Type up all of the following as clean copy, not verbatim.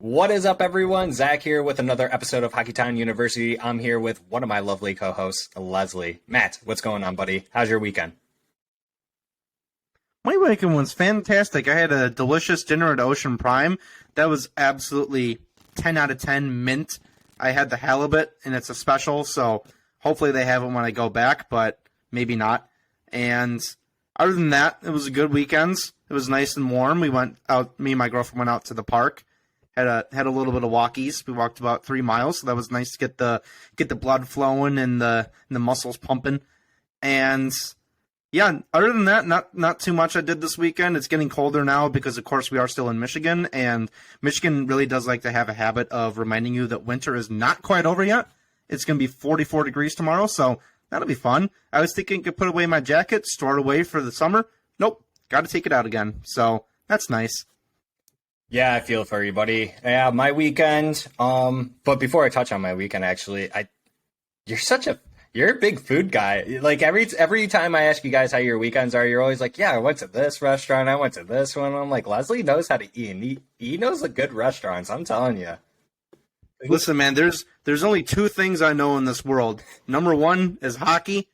What is up, everyone? Zack here with another episode of Hockeytown University. I'm here with one of my lovely co-hosts, Leslie. Matt, what's going on, buddy? How's your weekend? My weekend was fantastic. I had a delicious dinner at Ocean Prime. That was absolutely 10 out of 10 mint. I had the halibut, and it's a special, so hopefully they have it when I go back, but maybe not. And other than that, it was a good weekend. It was nice and warm. We went out, me and my girlfriend went out to the park. Had a little bit of walkies. We walked about 3 miles, so that was nice to get the blood flowing and the muscles pumping. And yeah, other than that, not too much I did this weekend. It's getting colder now because, of course, we are still in Michigan, and Michigan really does like to have a habit of reminding you that winter is not quite over yet. It's going to be 44 degrees tomorrow, so that'll be fun. I was thinking I could put away my jacket, store it away for the summer. Nope, got to take it out again. So that's nice. Yeah, I feel for you, buddy. Yeah, my weekend. But before I touch on my weekend, actually, you're a big food guy. Like every time I ask you guys how your weekends are, you're always like, yeah, I went to this restaurant, I went to this one. I'm like, Leslie knows how to eat, and he knows the good restaurants. I'm telling you. Listen, man, there's only 2 things I know in this world. Number 1 is hockey,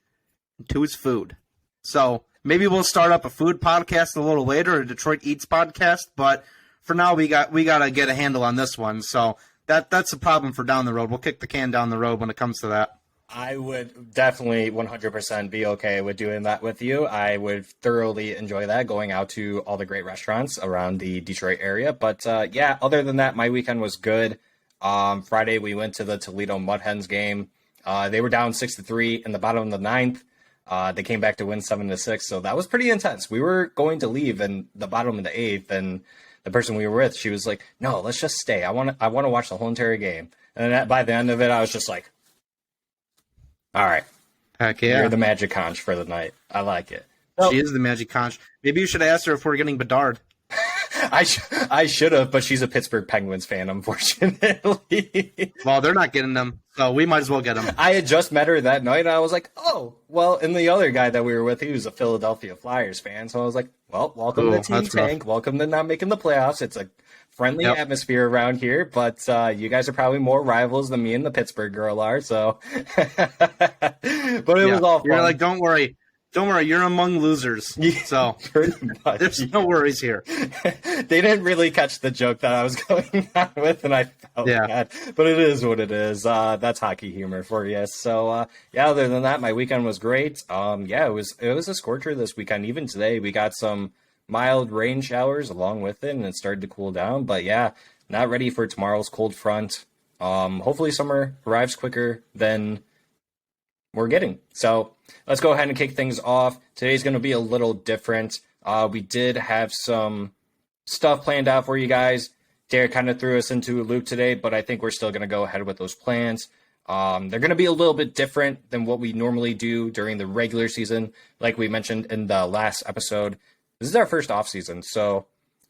and 2 is food. So maybe we'll start up a food podcast a little later, a Detroit Eats podcast, but for now, we got to get a handle on this one. So that's a problem for down the road. We'll kick the can down the road when it comes to that. I would definitely 100% be okay with doing that with you. I would thoroughly enjoy that, going out to all the great restaurants around the Detroit area. But yeah, other than that, my weekend was good. Friday, we went to the Toledo Mud Hens game. They were down 6-3 in the bottom of the ninth. They came back to win 7-6. So that was pretty intense. We were going to leave in the bottom of the 8th, and the person we were with, she was like, no, let's just stay. I want to watch the whole entire game. And then by the end of it, I was just like, all right. Heck yeah. You're the magic conch for the night. I like it. She is the magic conch. Maybe you should ask her if we're getting Bedard. I should have, but she's a Pittsburgh Penguins fan, unfortunately. Well, they're not getting them, so we might as well get them. I had just met her that night, and I was like, oh, well, and the other guy that we were with, he was a Philadelphia Flyers fan, so I was like, well, welcome to Team Tank. Rough. Welcome to not making the playoffs. It's a friendly atmosphere around here, but you guys are probably more rivals than me and the Pittsburgh girl are, so. But it was all fun. You're like, don't worry, you're among losers. So there's no worries here. They didn't really catch the joke that I was going on with, and I felt bad. But it is what it is. That's hockey humor for you. So yeah, other than that, my weekend was great. Yeah, it was a scorcher this weekend. Even today, we got some mild rain showers along with it, and it started to cool down. But yeah, not ready for tomorrow's cold front. Hopefully summer arrives quicker than we're getting. So let's go ahead and kick things off. Today's going to be a little different. We did have some stuff planned out for you guys. Derek kind of threw us into a loop today, but I think we're still going to go ahead with those plans. They're going to be a little bit different than what we normally do during the regular season. Like we mentioned in the last episode, this is our first off season. So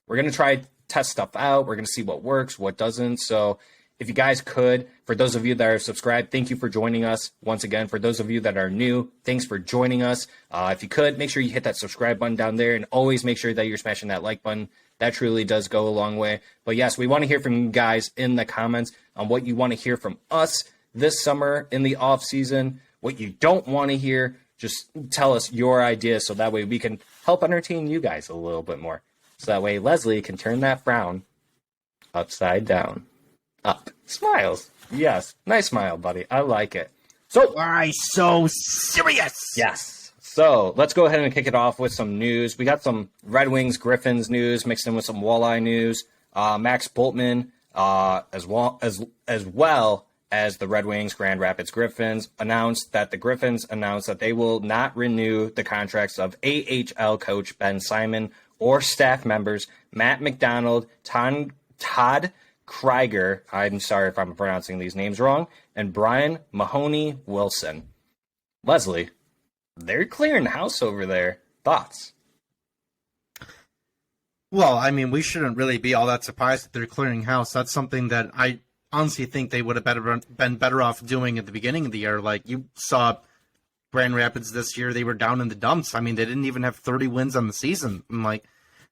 we're going to try test stuff out. We're going to see what works, what doesn't. So if you guys could, for those of you that are subscribed, thank you for joining us. Once again, for those of you that are new, thanks for joining us. If you could, make sure you hit that subscribe button down there, and always make sure that you're smashing that like button. That truly does go a long way. But yes, we want to hear from you guys in the comments on what you want to hear from us this summer in the off season, what you don't want to hear. Just tell us your ideas so that way we can help entertain you guys a little bit more. So that way Leslie can turn that frown upside down. Up. Smiles. Yes. Nice smile, buddy. I like it. So, why so serious? Yes. So, let's go ahead and kick it off with some news. We got some Red Wings Griffins news mixed in with some Walleye news. Max Bultman, as well as the Red Wings Grand Rapids Griffins, announced that the Griffins announced that they will not renew the contracts of AHL coach Ben Simon or staff members Matt McDonald, Todd Krieger, I'm sorry if I'm pronouncing these names wrong, and Brian Mahoney Wilson. Leslie, they're clearing house over there. Thoughts? Well, I mean, we shouldn't really be all that surprised that they're clearing house. That's something that I honestly think they would have been better off doing at the beginning of the year. Like, you saw Grand Rapids this year, they were down in the dumps. I mean, they didn't even have 30 wins on the season. I'm like,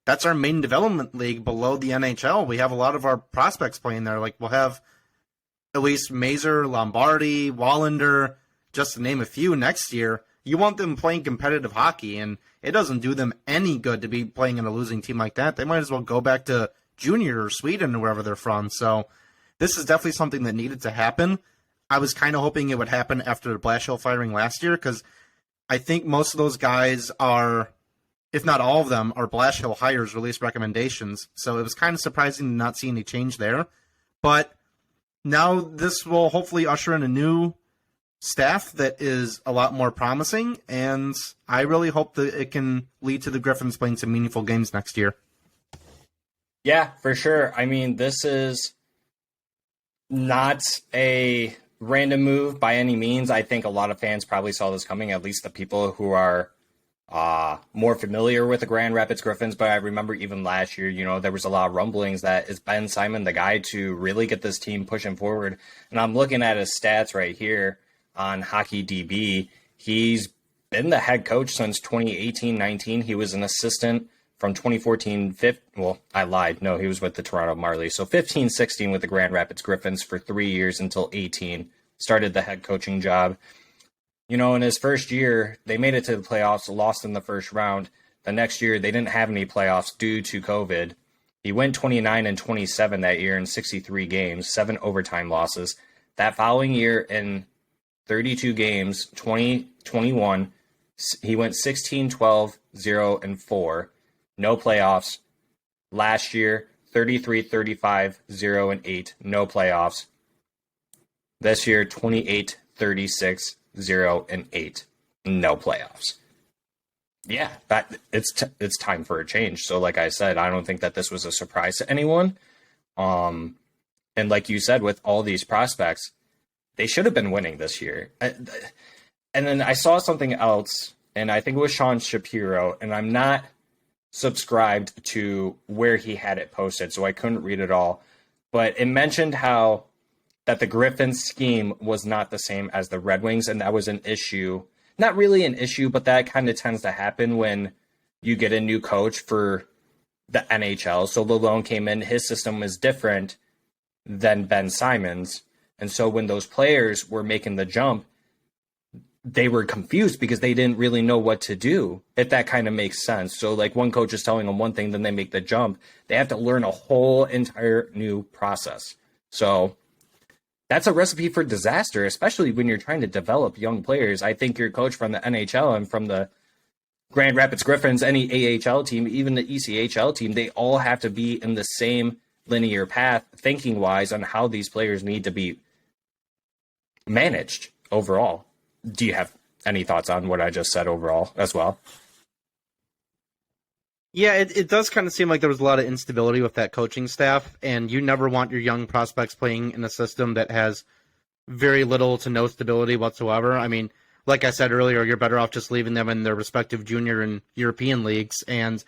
that's our main development league below the NHL. We have a lot of our prospects playing there. Like, we'll have at least Mazer, Lombardi, Wallander, just to name a few next year. You want them playing competitive hockey, and it doesn't do them any good to be playing in a losing team like that. They might as well go back to junior or Sweden or wherever they're from. So this is definitely something that needed to happen. I was kind of hoping it would happen after the Blashill firing last year, because I think most of those guys are, if not all of them, are Blashill hires, release recommendations. So it was kind of surprising to not see any change there. But now this will hopefully usher in a new staff that is a lot more promising, and I really hope that it can lead to the Griffins playing some meaningful games next year. Yeah, for sure. I mean, this is not a random move by any means. I think a lot of fans probably saw this coming, at least the people who are more familiar with the Grand Rapids Griffins. But I remember even last year, there was a lot of rumblings that is Ben Simon the guy to really get this team pushing forward. And I'm looking at his stats right here on HockeyDB. He's been the head coach since 2018-19. He was an assistant from 2014-15. Well, I lied. No, he was with the Toronto Marlies. So 15-16 with the Grand Rapids Griffins for 3 years until 18. Started the head coaching job. In his first year, they made it to the playoffs, lost in the first round. The next year, they didn't have any playoffs due to COVID. He went 29-27 that year in 63 games, 7 overtime losses. That following year, in 32 games, 2021, he went 16-12-0-4. No playoffs. Last year, 33-35-0-8. No playoffs. This year, 28-36-0-8. No playoffs. Yeah, it's time for a change. So like I said, I don't think that this was a surprise to anyone. And like you said, with all these prospects, they should have been winning this year. And then I saw something else, and I think it was Sean Shapiro, and I'm not subscribed to where he had it posted, so I couldn't read it all. But it mentioned how that the Griffins scheme was not the same as the Red Wings, and that was an issue. Not really an issue, but that kind of tends to happen when you get a new coach for the NHL. So Lalonde came in, his system was different than Ben Simon's. And so when those players were making the jump, they were confused because they didn't really know what to do, if that kind of makes sense. So like one coach is telling them one thing, then they make the jump. They have to learn a whole entire new process. So that's a recipe for disaster, especially when you're trying to develop young players. I think your coach from the NHL and from the Grand Rapids Griffins, any AHL team, even the ECHL team, they all have to be in the same linear path, thinking-wise, on how these players need to be managed overall. Do you have any thoughts on what I just said overall as well? Yeah, it does kind of seem like there was a lot of instability with that coaching staff, and you never want your young prospects playing in a system that has very little to no stability whatsoever. I mean, like I said earlier, you're better off just leaving them in their respective junior and European leagues. And,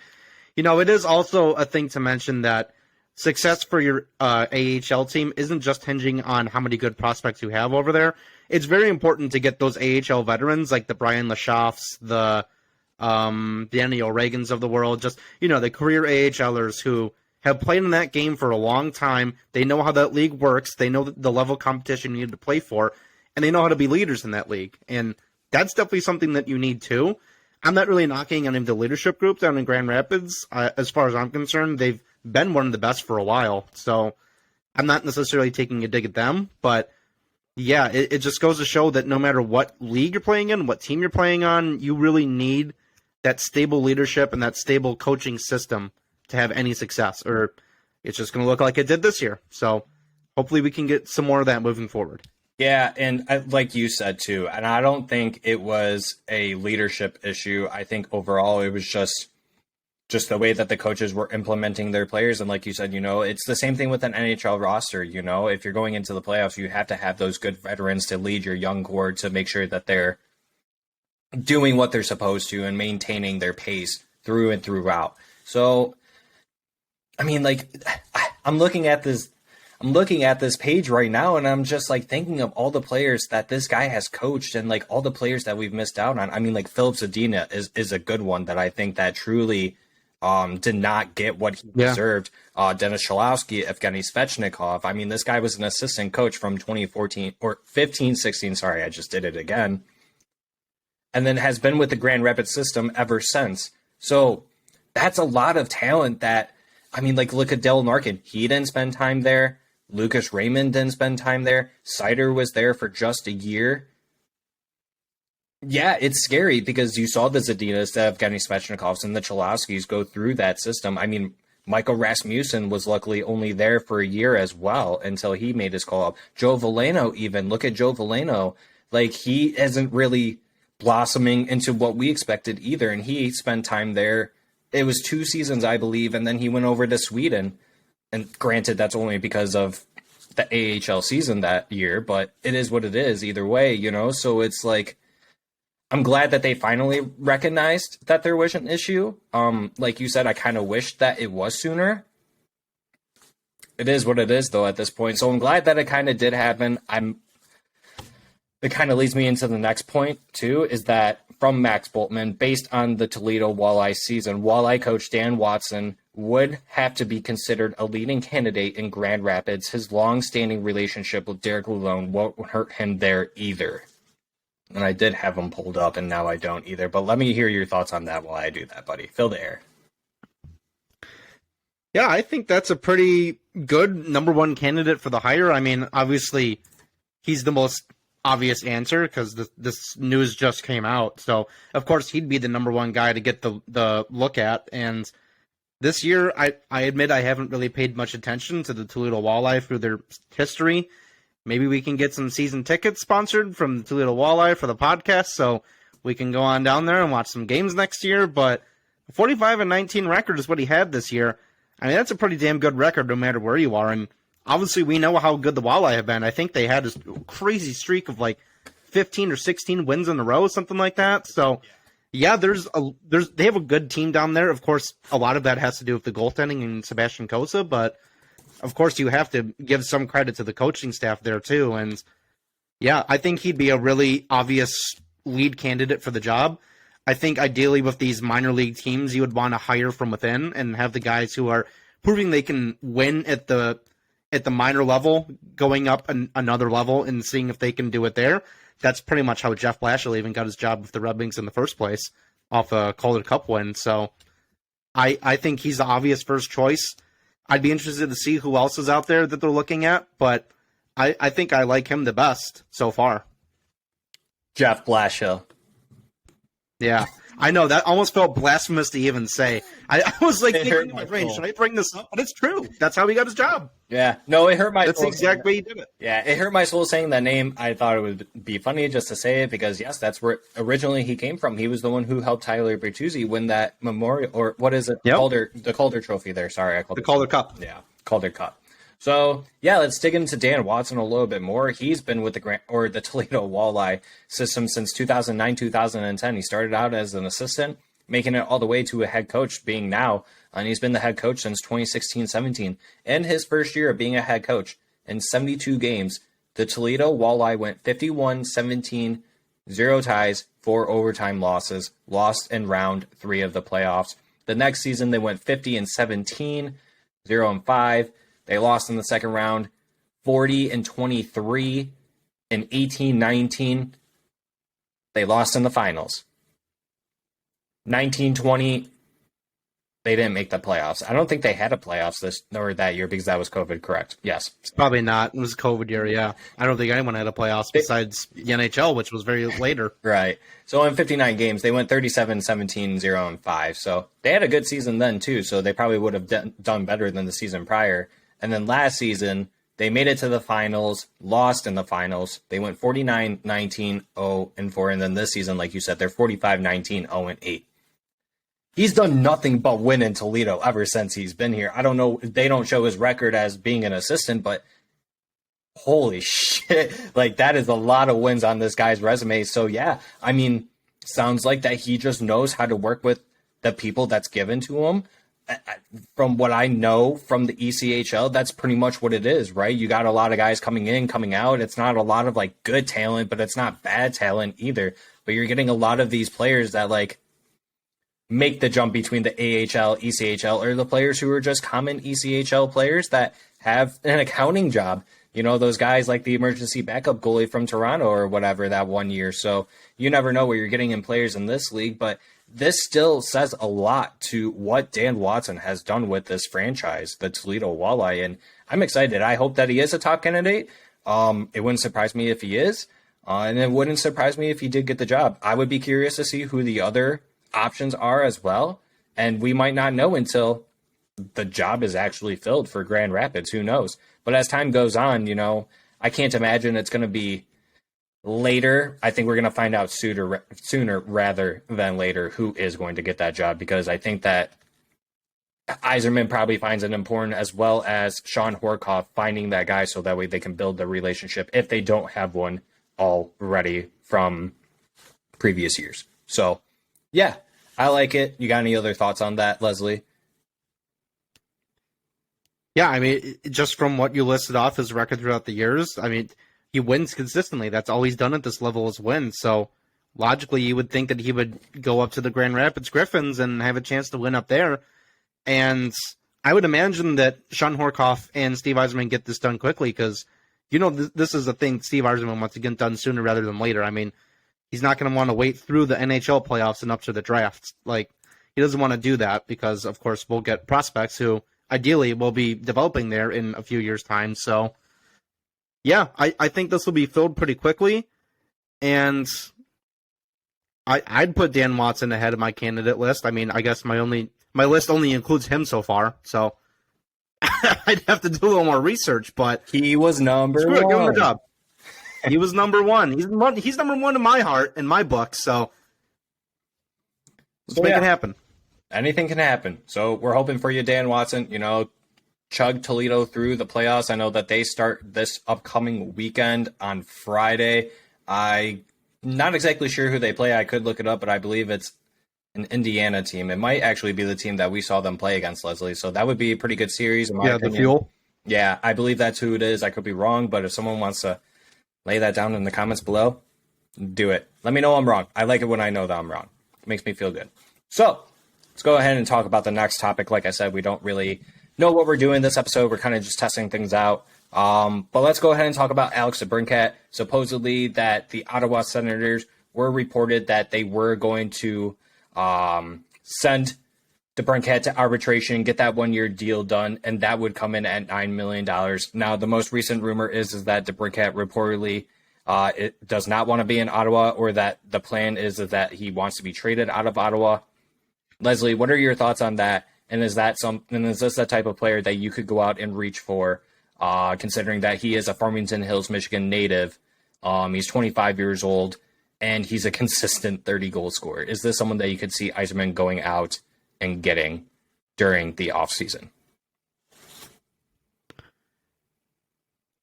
it is also a thing to mention that success for your AHL team isn't just hinging on how many good prospects you have over there. It's very important to get those AHL veterans like the Brian Lashoffs, the Danny O'Regans of the world, just, the career AHLers who have played in that game for a long time. They know how that league works. They know the level of competition you need to play for, and they know how to be leaders in that league. And that's definitely something that you need too. I'm not really knocking any of the leadership groups down in Grand Rapids. As far as I'm concerned, they've been one of the best for a while. So I'm not necessarily taking a dig at them, but yeah, it just goes to show that no matter what league you're playing in, what team you're playing on, you really need that stable leadership and that stable coaching system to have any success, or it's just going to look like it did this year. So hopefully we can get some more of that moving forward. Yeah, and like you said too, and I don't think it was a leadership issue. I think overall it was just the way that the coaches were implementing their players. And like you said, it's the same thing with an NHL roster. If you're going into the playoffs, you have to have those good veterans to lead your young core to make sure that they're doing what they're supposed to and maintaining their pace through and throughout. So, I mean, like, I'm looking at this page right now, and I'm just like thinking of all the players that this guy has coached and like all the players that we've missed out on. I mean, like Philip Zadina is a good one that I think that truly did not get what he deserved. Dennis Cholowski, Evgeny Svechnikov. I mean, this guy was an assistant coach from 2014 or 15, 16. Sorry, I just did it again. And then has been with the Grand Rapids system ever since. So that's a lot of talent that, I mean, like, look at Dylan Larkin. He didn't spend time there. Lucas Raymond didn't spend time there. Sider was there for just a year. Yeah, it's scary because you saw the Zadinas, the Evgeny Svechnikovs, and the Cholowskis go through that system. I mean, Michael Rasmussen was luckily only there for a year as well until he made his call up. Joe Veleno even. Look at Joe Veleno. Like, he isn't really blossoming into what we expected either, and he spent time there. It was 2 seasons, I believe, and then he went over to Sweden. And granted, that's only because of the AHL season that year, but it is what it is either way, you know? So it's like, I'm glad that they finally recognized that there was an issue. Like you said, I kind of wish that it was sooner. It is what it is, though, at this point. So I'm glad that it kind of did happen. It kind of leads me into the next point, too, is that from Max Boltman, based on the Toledo Walleye season, Walleye coach Dan Watson would have to be considered a leading candidate in Grand Rapids. His long-standing relationship with Derek Lalonde won't hurt him there either. And I did have them pulled up, and now I don't either. But let me hear your thoughts on that while I do that, buddy. Fill the air. Yeah, I think that's a pretty good number one candidate for the hire. I mean, obviously, he's the most obvious answer because this news just came out. So, of course, he'd be the number one guy to get the look at. And this year, I admit I haven't really paid much attention to the Toledo Walleye through their history. Maybe we can get some season tickets sponsored from the Toledo Walleye for the podcast so we can go on down there and watch some games next year. But 45-19 record is what he had this year. I mean, that's a pretty damn good record no matter where you are. And obviously we know how good the Walleye have been. I think they had this crazy streak of like 15 or 16 wins in a row, something like that. So, yeah, they have a good team down there. Of course, a lot of that has to do with the goaltending and Sebastian Kosa, but of course, you have to give some credit to the coaching staff there, too. And, yeah, I think he'd be a really obvious lead candidate for the job. I think ideally with these minor league teams, you would want to hire from within and have the guys who are proving they can win at the minor level, going up another level and seeing if they can do it there. That's pretty much how Jeff Blashill even got his job with the Red Wings in the first place off a Calder Cup win. So I think he's the obvious first choice. I'd be interested to see who else is out there that they're looking at, but I think I like him the best so far. Jeff Blashill. Yeah, I know. That almost felt blasphemous to even say. I was like, thinking in my brain, should I bring this up? But it's true. That's how he got his job. Yeah. No, it hurt my soul. That's the exact way he did it. Yeah, it hurt my soul saying that name. I thought it would be funny just to say it because, yes, that's where originally he came from. He was the one who helped Tyler Bertuzzi win that memorial, or what is it? Yep. The Calder Trophy there. Sorry, I called the Calder Cup. Yeah, Calder Cup. So, yeah, let's dig into Dan Watson a little bit more. He's been with the Toledo Walleye system since 2009, 2010. He started out as an assistant, making it all the way to a head coach being now, and he's been the head coach since 2016-17. In his first year of being a head coach, in 72 games, the Toledo Walleye went 51-17, 0 ties, 4 overtime losses, lost in round 3 of the playoffs. The next season, they went 50-17, 0-5. They lost in the second round, 40-23, and 18-19. They lost in the finals. 19-20, they didn't make the playoffs. I don't think they had a playoffs that year because that was COVID, correct? Yes. Probably not. It was a COVID year, yeah. I don't think anyone had a playoffs besides the NHL, which was very later. Right. So in 59 games, they went 37-17, 0-5. So they had a good season then, too. So they probably would have done better than the season prior. And then last season, they made it to the finals, lost in the finals. They went 49-19, 0-4. And then this season, like you said, they're 45-19, 0-8. He's done nothing but win in Toledo ever since he's been here. I don't know. They don't show his record as being an assistant, but holy shit. Like, that is a lot of wins on this guy's resume. So, yeah, I mean, sounds like that he just knows how to work with the people that's given to him. From what I know from the ECHL, that's pretty much what it is, right? You got a lot of guys coming in, coming out. It's not a lot of, like, good talent, but it's not bad talent either. But you're getting a lot of these players that, like, make the jump between the AHL, ECHL, or the players who are just common ECHL players that have an accounting job. You know, those guys like the emergency backup goalie from Toronto or whatever that one year. So you never know what you're getting in players in this league, but this still says a lot to what Dan Watson has done with this franchise, the Toledo Walleye, and I'm excited. I hope that he is a top candidate. It wouldn't surprise me if he is, and it wouldn't surprise me if he did get the job. I would be curious to see who the other options are as well, and we might not know until the job is actually filled for Grand Rapids. Who knows? But as time goes on, you know, I can't imagine it's going to be later. I think we're going to find out sooner rather than later who is going to get that job, because I think that Yzerman probably finds it important, as well as Sean Horkoff finding that guy, so that way they can build the relationship if they don't have one already from previous years. So, yeah, I like it. You got any other thoughts on that, Leslie? Yeah, I mean, just from what you listed off his record throughout the years, I mean, he wins consistently. That's all he's done at this level is win. So logically, you would think that he would go up to the Grand Rapids Griffins and have a chance to win up there. And I would imagine that Sean Horkoff and Steve Yzerman get this done quickly, because, you know, this is the thing Steve Yzerman wants to get done sooner rather than later. I mean, he's not going to want to wait through the NHL playoffs and up to the draft. Like, he doesn't want to do that because, of course, we'll get prospects who ideally will be developing there in a few years' time. So, yeah, I think this will be filled pretty quickly. And I'd put Dan Watson ahead of my candidate list. I mean, I guess my list only includes him so far. So I'd have to do a little more research, but he was number one. Give him the job. He was number one. He's number one in my heart, in my book. So let's make it happen. Anything can happen. So we're hoping for you, Dan Watson. You know, chug Toledo through the playoffs. I know that they start this upcoming weekend on Friday. I'm not exactly sure who they play. I could look it up, but I believe it's an Indiana team. It might actually be the team that we saw them play against, Leslie. So that would be a pretty good series, in my opinion. The Fuel. Yeah, I believe that's who it is. I could be wrong, but if someone wants to lay that down in the comments below, do it. Let me know I'm wrong. I like it when I know that I'm wrong. It makes me feel good. So let's go ahead and talk about the next topic. Like I said, we don't really know what we're doing this episode. We're kind of just testing things out. But let's go ahead and talk about Alex DeBrincat. Supposedly that the Ottawa Senators were reported that they were going to send DeBrincat to arbitration, get that 1-year deal done, and that would come in at $9 million. Now, the most recent rumor is that DeBrincat reportedly it does not want to be in Ottawa, or that the plan is that he wants to be traded out of Ottawa. Leslie, what are your thoughts on that? And is this the type of player that you could go out and reach for, considering that he is a Farmington Hills, Michigan native? He's 25 years old, and he's a consistent 30-goal scorer. Is this someone that you could see Yzerman going out and getting during the offseason?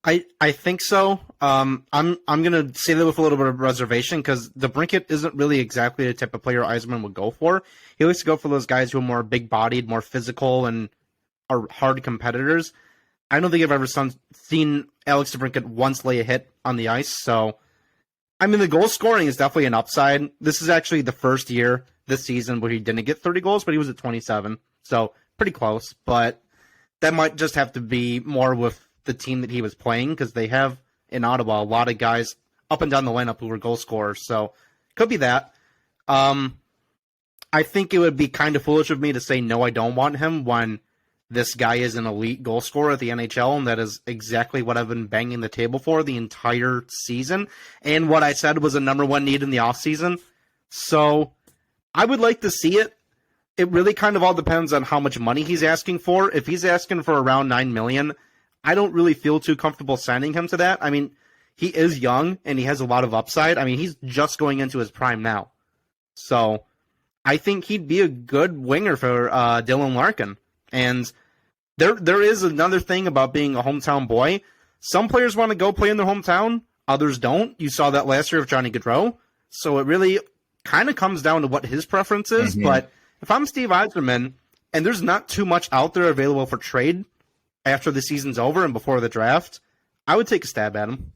I think so. I'm gonna say that with a little bit of reservation, because DeBrincat isn't really exactly the type of player Yzerman would go for. He likes to go for those guys who are more big-bodied, more physical, and are hard competitors. I don't think I've ever seen Alex DeBrincat once lay a hit on the ice. So, I mean, the goal scoring is definitely an upside. This is actually the first year this season where he didn't get 30 goals, but he was at 27. So, pretty close. But that might just have to be more with the team that he was playing, because they have in Ottawa a lot of guys up and down the lineup who were goal scorers. So, could be that. I think it would be kind of foolish of me to say, no, I don't want him, when this guy is an elite goal scorer at the NHL, and that is exactly what I've been banging the table for the entire season, and what I said was a number one need in the offseason. So I would like to see it. It really kind of all depends on how much money he's asking for. If he's asking for around $9 million, I don't really feel too comfortable signing him to that. I mean, he is young, and he has a lot of upside. I mean, he's just going into his prime now. So I think he'd be a good winger for Dylan Larkin. And there is another thing about being a hometown boy. Some players want to go play in their hometown. Others don't. You saw that last year with Johnny Gaudreau. So it really kind of comes down to what his preference is. Mm-hmm. But if I'm Steve Yzerman, and there's not too much out there available for trade after the season's over and before the draft, I would take a stab at him.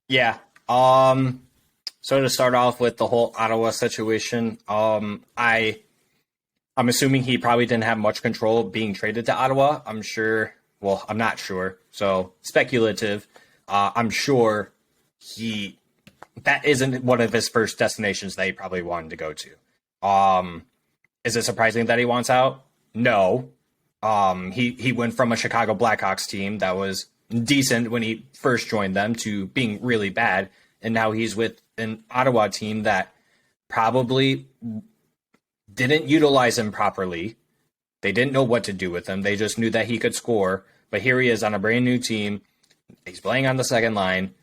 Yeah. So to start off with the whole Ottawa situation, I'm assuming he probably didn't have much control being traded to Ottawa. I'm sure. Well, I'm not sure. So speculative. I'm sure that isn't one of his first destinations that he probably wanted to go to. Is it surprising that he wants out? No. He went from a Chicago Blackhawks team that was decent when he first joined them to being really bad, and now he's with an Ottawa team that probably didn't utilize him properly. They didn't know what to do with him. They just knew that he could score, but here he is on a brand new team. He's playing on the second line.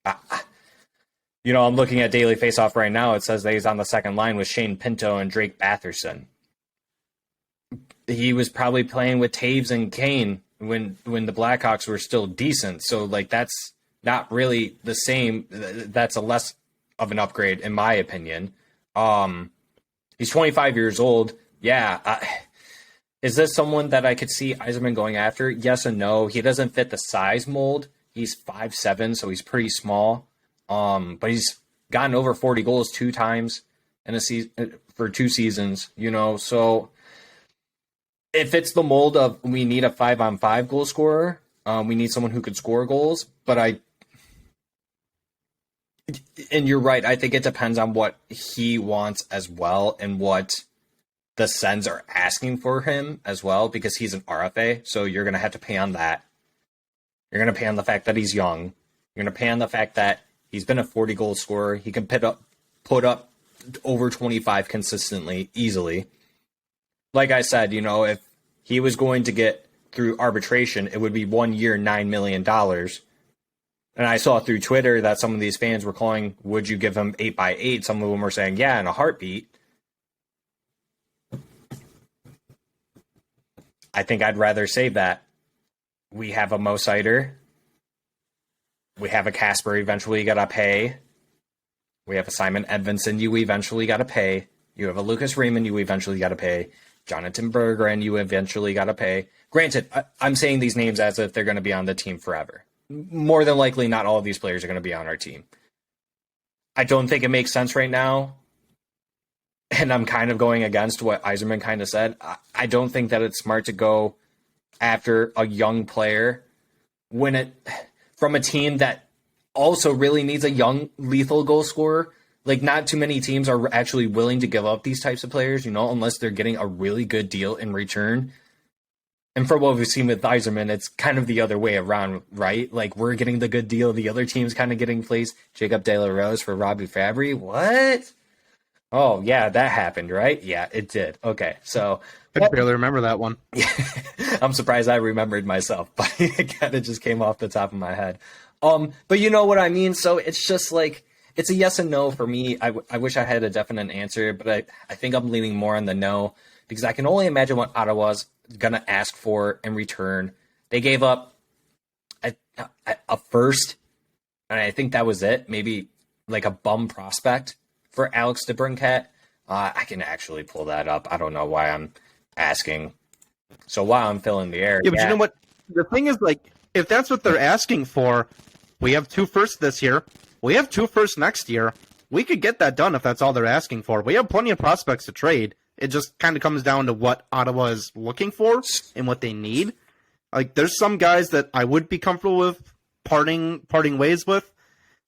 I'm looking at Daily Faceoff right now. It says that he's on the second line with Shane Pinto and Drake Batherson. He was probably playing with Taves and Kane when the Blackhawks were still decent. So, that's not really the same. That's a less of an upgrade, in my opinion. He's 25 years old. Yeah. Is this someone that I could see Yzerman going after? Yes and no. He doesn't fit the size mold. He's 5'7", so he's pretty small. But he's gotten over 40 goals 2 times in a season for 2 seasons, so it fits the mold of we need a 5-on-5 goal scorer. We need someone who could score goals, and you're right. I think it depends on what he wants as well and what the Sens are asking for him as well, because he's an RFA. So you're going to have to pay on that. You're going to pay on the fact that he's young. You're going to pay on the fact that he's been a 40 goal scorer. He can put up over 25 consistently, easily. Like I said, if he was going to get through arbitration, it would be 1 year, $9 million. And I saw through Twitter that some of these fans were calling, would you give him 8x8? Some of them were saying, yeah, in a heartbeat. I think I'd rather save that. We have a Mo Sider. We have a Casper eventually you got to pay. We have a Simon Edvinsson you eventually got to pay. You have a Lucas Raymond you eventually got to pay. Jonathan Berggren you eventually got to pay. Granted, I'm saying these names as if they're going to be on the team forever. More than likely, not all of these players are going to be on our team. I don't think it makes sense right now. And I'm kind of going against what Yzerman kind of said. I don't think that it's smart to go after a young player from a team that also really needs a young, lethal goal scorer. Not too many teams are actually willing to give up these types of players, unless they're getting a really good deal in return. And for what we've seen with Yzerman, it's kind of the other way around, right? We're getting the good deal. The other team's kind of getting placed. Jacob De La Rose for Robbie Fabry. What? Oh, yeah, that happened, right? Yeah, it did. Okay, so... I barely remember that one. I'm surprised I remembered myself, but it kind of just came off the top of my head. But you know what I mean? So it's just it's a yes and no for me. I wish I had a definite answer, but I think I'm leaning more on the no, because I can only imagine what Ottawa's going to ask for in return. They gave up a first, and I think that was it. Maybe a bum prospect for Alex DeBrincat. I can actually pull that up. I don't know why I'm asking. So while I'm filling the air. Yeah, but you know what? The thing is, if that's what they're asking for, we have 2 firsts this year. We have 2 firsts next year. We could get that done if that's all they're asking for. We have plenty of prospects to trade. It just kind of comes down to what Ottawa is looking for and what they need. There's some guys that I would be comfortable with parting ways with.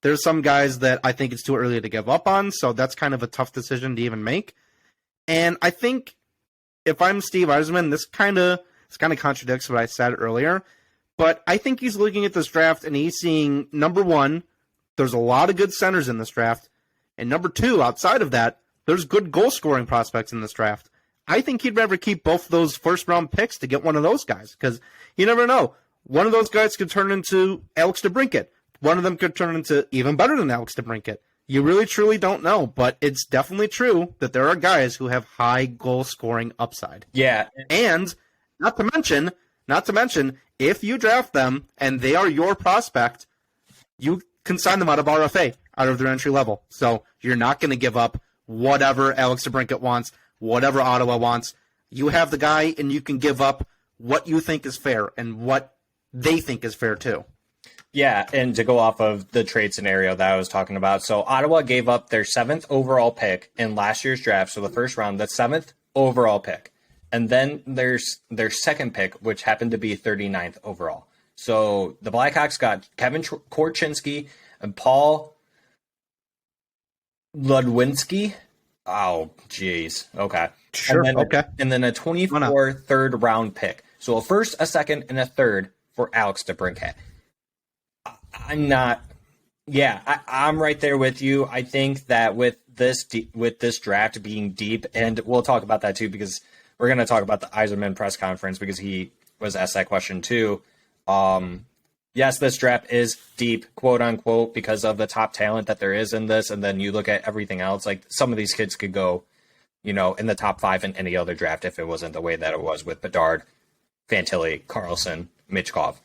There's some guys that I think it's too early to give up on, so that's kind of a tough decision to even make. And I think if I'm Steve Yzerman, this kind of contradicts what I said earlier, but I think he's looking at this draft and he's seeing, number one, there's a lot of good centers in this draft, and number 2, outside of that, there's good goal-scoring prospects in this draft. I think he'd rather keep both of those first-round picks to get one of those guys, because you never know. One of those guys could turn into Alex DeBrincat. One of them could turn into even better than Alex DeBrincat. You really, truly don't know, but it's definitely true that there are guys who have high goal-scoring upside. Yeah. And not to mention, if you draft them and they are your prospect, you can sign them out of RFA, out of their entry level. So you're not going to give up whatever Alex DeBrincat wants, whatever Ottawa wants. You have the guy, and you can give up what you think is fair and what they think is fair too. Yeah, and to go off of the trade scenario that I was talking about, so Ottawa gave up their 7th overall pick in last year's draft, so the first round, the 7th overall pick. And then there's their second pick, which happened to be 39th overall. So the Blackhawks got Kevin Korchinski and Paul Ludwinski. Oh, jeez. Okay. Sure. Okay. And then a 24 third round pick. So a first, a second, and a third for Alex DeBrincat. I'm not. Yeah, I'm right there with you. I think that with this draft being deep, and we'll talk about that too, because we're going to talk about the Yzerman press conference because he was asked that question too. Yes, this draft is deep, quote unquote, because of the top talent that there is in this. And then you look at everything else, like some of these kids could go, in the top 5 in any other draft if it wasn't the way that it was with Bedard, Fantilli, Carlson, Michkov,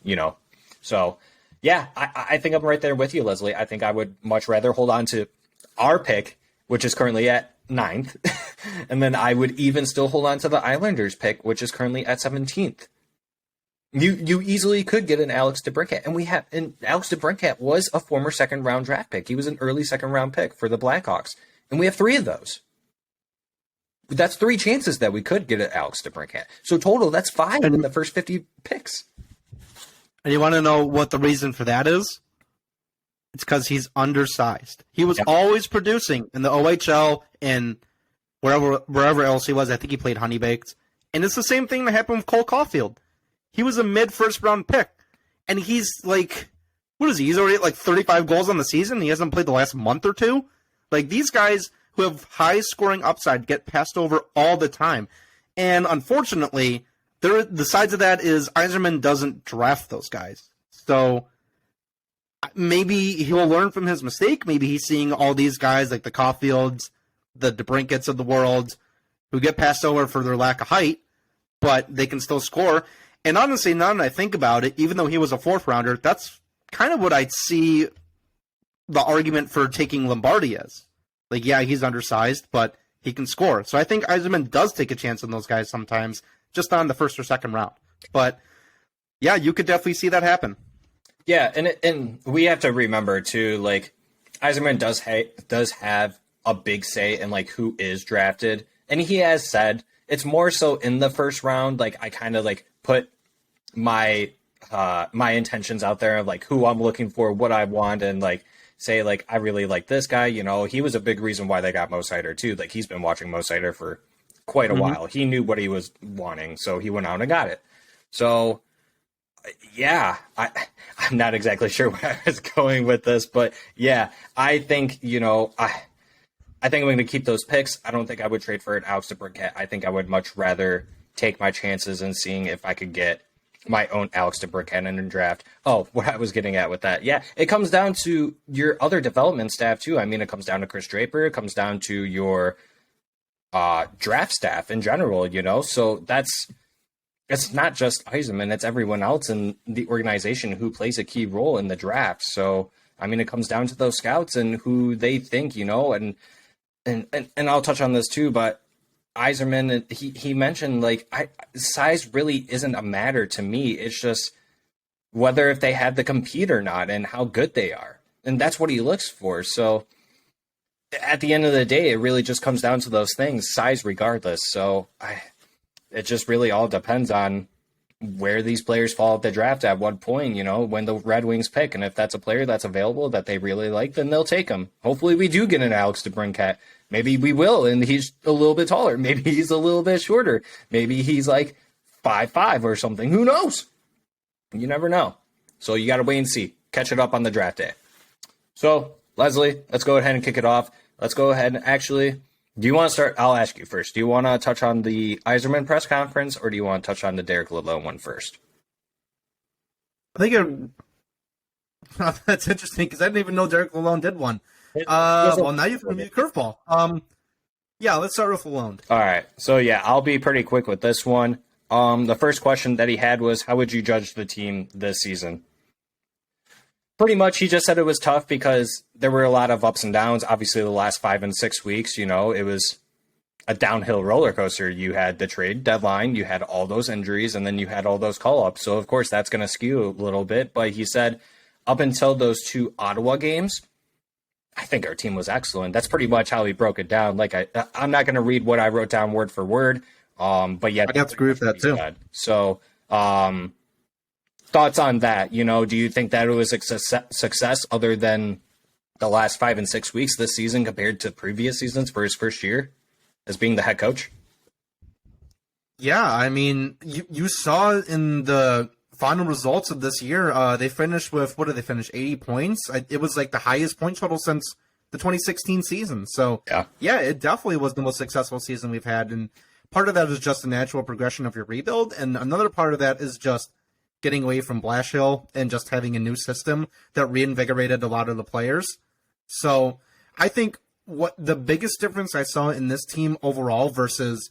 So, yeah, I think I'm right there with you, Leslie. I think I would much rather hold on to our pick, which is currently at 9th, and then I would even still hold on to the Islanders pick, which is currently at 17th. You easily could get an Alex DeBrincat, and Alex DeBrincat was a former second-round draft pick. He was an early second-round pick for the Blackhawks, and we have 3 of those. That's 3 chances that we could get an Alex DeBrincat. So total, that's 5 in the first 50 picks. And you want to know what the reason for that is? It's because he's undersized. He was always producing in the OHL and wherever else he was. I think he played Honeybaked. And it's the same thing that happened with Cole Caulfield. He was a mid-first round pick. And he's like, what is he? He's already at like 35 goals on the season. He hasn't played the last month or 2. Like, these guys who have high scoring upside get passed over all the time. And unfortunately, the sides of that is Yzerman doesn't draft those guys. So maybe he'll learn from his mistake. Maybe he's seeing all these guys like the Caulfields, the DeBrincats of the world, who get passed over for their lack of height, but they can still score. And honestly, now that I think about it, even though he was a 4th rounder, that's kind of what I'd see the argument for taking Lombardi as. Like, yeah, he's undersized, but he can score. So I think Yzerman does take a chance on those guys sometimes, just on the 1st or 2nd round. But yeah, you could definitely see that happen. Yeah, and we have to remember too, like, Yzerman does have a big say in like who is drafted, and he has said it's more so in the 1st round. Like, I kind of like put my intentions out there of like who I'm looking for, what I want, and like say like I really like this guy. He was a big reason why they got Mo Seider too. Like, he's been watching Mo Seider for quite a while. He knew what he was wanting, so he went out and got it. So yeah, I'm not exactly sure where I was going with this, but yeah, I think I think I'm going to keep those picks. I don't think I would trade for an Alex DeBrincat. I think I would much rather take my chances and seeing if I could get my own Alex DeBrincat in a draft. Oh, what I was getting at with that. Yeah, it comes down to your other development staff too. I mean, it comes down to Chris Draper. It comes down to your draft staff in general, So it's not just Yzerman, it's everyone else in the organization who plays a key role in the draft. So, I mean, it comes down to those scouts and who they think, and I'll touch on this too, but Yzerman, he mentioned like size really isn't a matter to me. It's just whether if they have to compete or not and how good they are. And that's what he looks for. So at the end of the day, it really just comes down to those things, size regardless. So it just really all depends on where these players fall at the draft at what point, when the Red Wings pick. And if that's a player that's available that they really like, then they'll take him. Hopefully we do get an Alex DeBrincat. Maybe we will, and he's a little bit taller. Maybe he's a little bit shorter. Maybe he's like 5'5" or something. Who knows? You never know. So you got to wait and see. Catch it up on the draft day. So, Leslie, let's go ahead and kick it off. Let's go ahead and actually, do you want to start? I'll ask you first. Do you want to touch on the Yzerman press conference, or do you want to touch on the Derek Lalonde one first? I think that's interesting because I didn't even know Derek Lalonde did one. Well, now you've given me a curveball. Yeah, let's start with Lalonde. All right. So, yeah, I'll be pretty quick with this one. The first question that he had was, how would you judge the team this season? Pretty much, he just said it was tough because there were a lot of ups and downs. Obviously, the last 5 and 6 weeks, it was a downhill roller coaster. You had the trade deadline, you had all those injuries, and then you had all those call-ups. So, of course, that's going to skew a little bit. But he said up until those 2 Ottawa games, I think our team was excellent. That's pretty much how he broke it down. Like I'm not going to read what I wrote down word for word, but yeah, I have to agree with that too. Bad. So, thoughts on that? You know, do you think that it was a success other than the last 5 and 6 weeks this season compared to previous seasons for his first year as being the head coach? Yeah, I mean, you saw in the final results of this year, they finished with, what did they finish, 80 points? It was like the highest point total since the 2016 season. So, yeah, it definitely was the most successful season we've had. And part of that is just the natural progression of your rebuild. And another part of that is just getting away from Blashill and just having a new system that reinvigorated a lot of the players. So I think what the biggest difference I saw in this team overall versus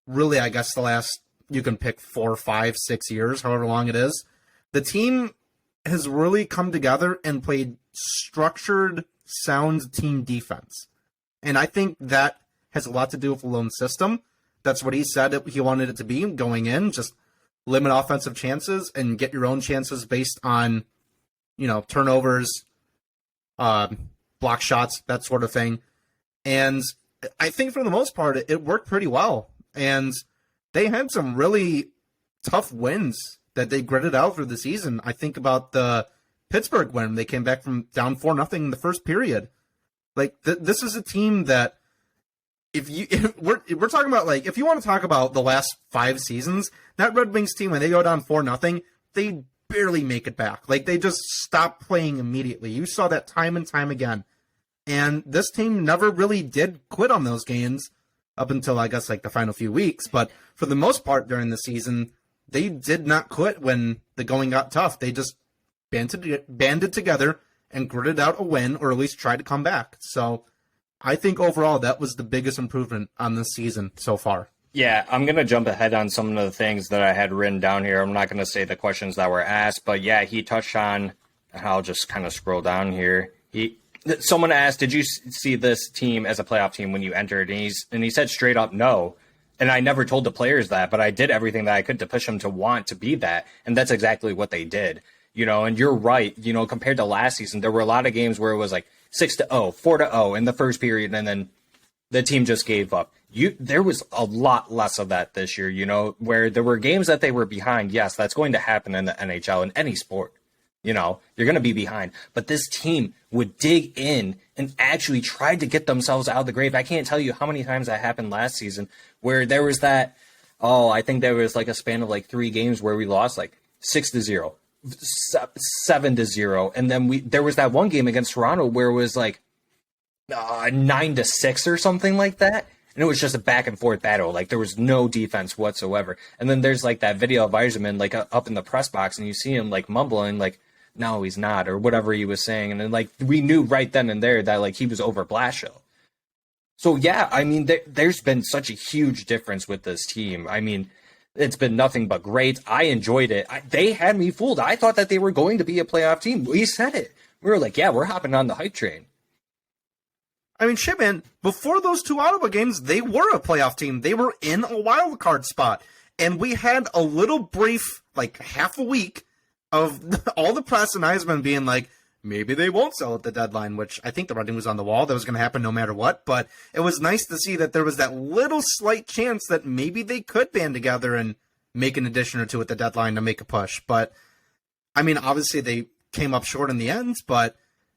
really, I guess, the last, you can pick 4, 5, 6 years, however long it is, the team has really come together and played structured, sound team defense. And I think that has a lot to do with Lalonde's system. That's what he said he wanted it to be going in, just limit offensive chances and get your own chances based on, you know, turnovers, block shots, that sort of thing. And I think for the most part, it worked pretty well. And they had some really tough wins that they gritted out through the season. I think about the Pittsburgh win. They came back from down 4-0 in the first period. Like, this is a team that, if we're talking about, like, if you want to talk about the last 5 seasons, that Red Wings team, when they go down 4-0, they barely make it back. Like, they just stop playing immediately. You saw that time and time again. And this team never really did quit on those games up until, I guess, like the final few weeks. But for the most part during the season, they did not quit when the going got tough. They just banded together and gritted out a win, or at least tried to come back. So I think overall that was the biggest improvement on this season so far. Yeah, I'm going to jump ahead on some of the things that I had written down here. I'm not going to say the questions that were asked, but yeah, he touched on, I'll just kind of scroll down here. Someone asked, did you see this team as a playoff team when you entered? And he said straight up, no. And I never told the players that, but I did everything that I could to push them to want to be that. And that's exactly what they did. You know, and you're right, you know, compared to last season, there were a lot of games where it was like 6-0, 4-0 in the first period, and then the team just gave up. There was a lot less of that this year, you know, where there were games that they were behind. Yes, that's going to happen in the NHL, in any sport. You know, you're going to be behind. But this team would dig in and actually try to get themselves out of the grave. I can't tell you how many times that happened last season where there was that, I think there was like a span of like 3 games where we lost like 6-0, 7-0. And then there was that one game against Toronto where it was like 9-6 or something like that. And it was just a back and forth battle. Like, there was no defense whatsoever. And then there's like that video of Yzerman like up in the press box, and you see him like mumbling like, no, he's not, or whatever he was saying. And then, like, we knew right then and there that, like, he was over Blashill. So, yeah, I mean, there's been such a huge difference with this team. I mean, it's been nothing but great. I enjoyed it. They had me fooled. I thought that they were going to be a playoff team. We said it. We were like, yeah, we're hopping on the hype train. I mean, shit, man, before those 2 Ottawa games, they were a playoff team. They were in a wild card spot. And we had a little brief, like, half a week of all the press and Yzerman being like, maybe they won't sell at the deadline, which I think the writing was on the wall. That was going to happen no matter what. But it was nice to see that there was that little slight chance that maybe they could band together and make an addition or 2 at the deadline to make a push. But, I mean, obviously they came up short in the end. But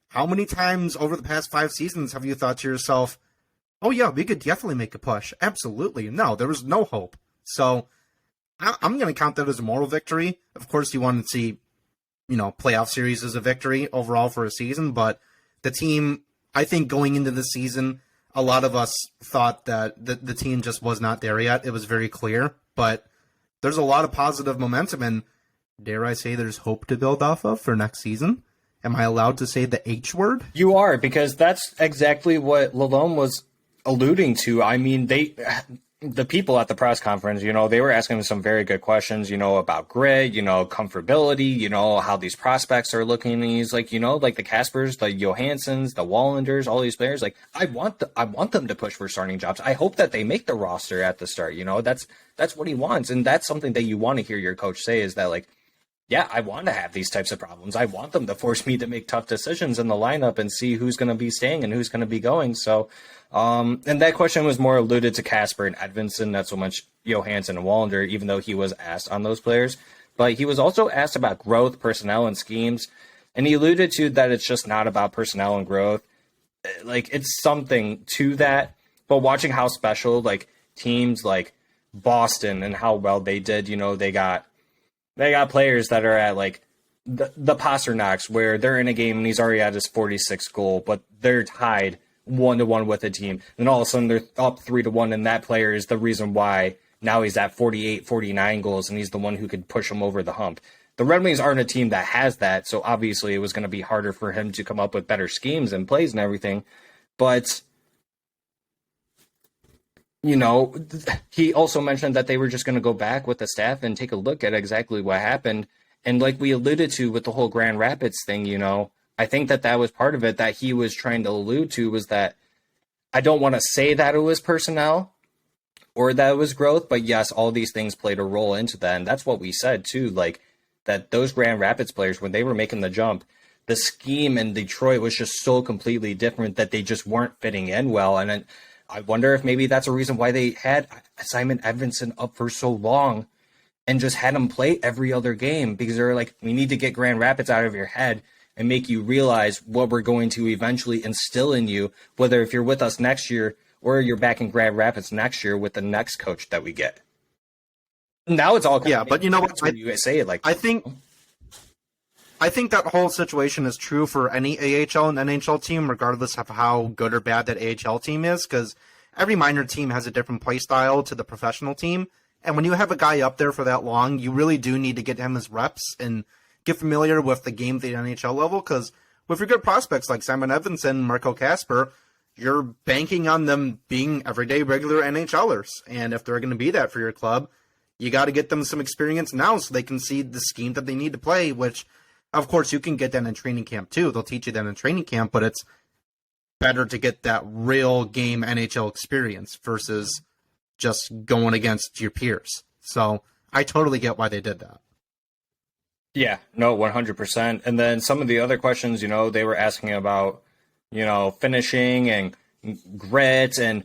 how many times over the past 5 seasons have you thought to yourself, oh, yeah, we could definitely make a push? Absolutely. No, there was no hope. So I'm going to count that as a moral victory. Of course, you want to see, you know, playoff series as a victory overall for a season, but the team, I think going into the season, a lot of us thought that the team just was not there yet. It was very clear, but there's a lot of positive momentum, and dare I say there's hope to build off of for next season. Am I allowed to say the H word? You are, because that's exactly what Lalonde was alluding to. I mean, the people at the press conference, you know, they were asking some very good questions, you know, about grit, you know, comfortability, you know, how these prospects are looking. And he's like, you know, like the Kaspers, the Johanssons, the Wallanders, all these players, like, I want them to push for starting jobs. I hope that they make the roster at the start, you know, that's what he wants. And that's something that you want to hear your coach say, is that, like, yeah, I want to have these types of problems. I want them to force me to make tough decisions in the lineup and see who's going to be staying and who's going to be going. So, and that question was more alluded to Casper and Edvinsson, not so much Johansson and Wallander, even though he was asked on those players. But he was also asked about growth, personnel, and schemes. And he alluded to that it's just not about personnel and growth. Like, it's something to that. But watching how special, like, teams like Boston and how well they did, they got players that are at, like, the Pasternak's, where they're in a game and he's already at his 46th goal, but they're tied 1-1 with the team. And all of a sudden they're up 3-1, and that player is the reason why now he's at 48, 49 goals, and he's the one who could push him over the hump. The Red Wings aren't a team that has that, so obviously it was going to be harder for him to come up with better schemes and plays and everything. But, he also mentioned that they were just going to go back with the staff and take a look at exactly what happened. And like we alluded to with the whole Grand Rapids thing, I think that was part of it that he was trying to allude to, was that I don't want to say that it was personnel or that it was growth, but yes, all these things played a role into that. And that's what we said too, like that those Grand Rapids players, when they were making the jump, the scheme in Detroit was just so completely different that they just weren't fitting in well. And I wonder if maybe that's a reason why they had Simon Edvinsson up for so long and just had him play every other game, because they're like, we need to get Grand Rapids out of your head and make you realize what we're going to eventually instill in you, whether if you're with us next year or you're back in Grand Rapids next year with the next coach that we get. Now it's all but you know what? You say it like I think that whole situation is true for any AHL and NHL team, regardless of how good or bad that AHL team is, because every minor team has a different play style to the professional team. And when you have a guy up there for that long, you really do need to get him his reps and get familiar with the game at the NHL level, because with your good prospects like Simon Edvinsson and Marco Kasper, you're banking on them being everyday regular NHLers. And if they're going to be that for your club, you got to get them some experience now so they can see the scheme that they need to play, which, of course, you can get that in training camp too. They'll teach you that in training camp, but it's better to get that real game NHL experience versus just going against your peers. So I totally get why they did that. Yeah, no, 100%. And then some of the other questions, they were asking about, finishing and grit, and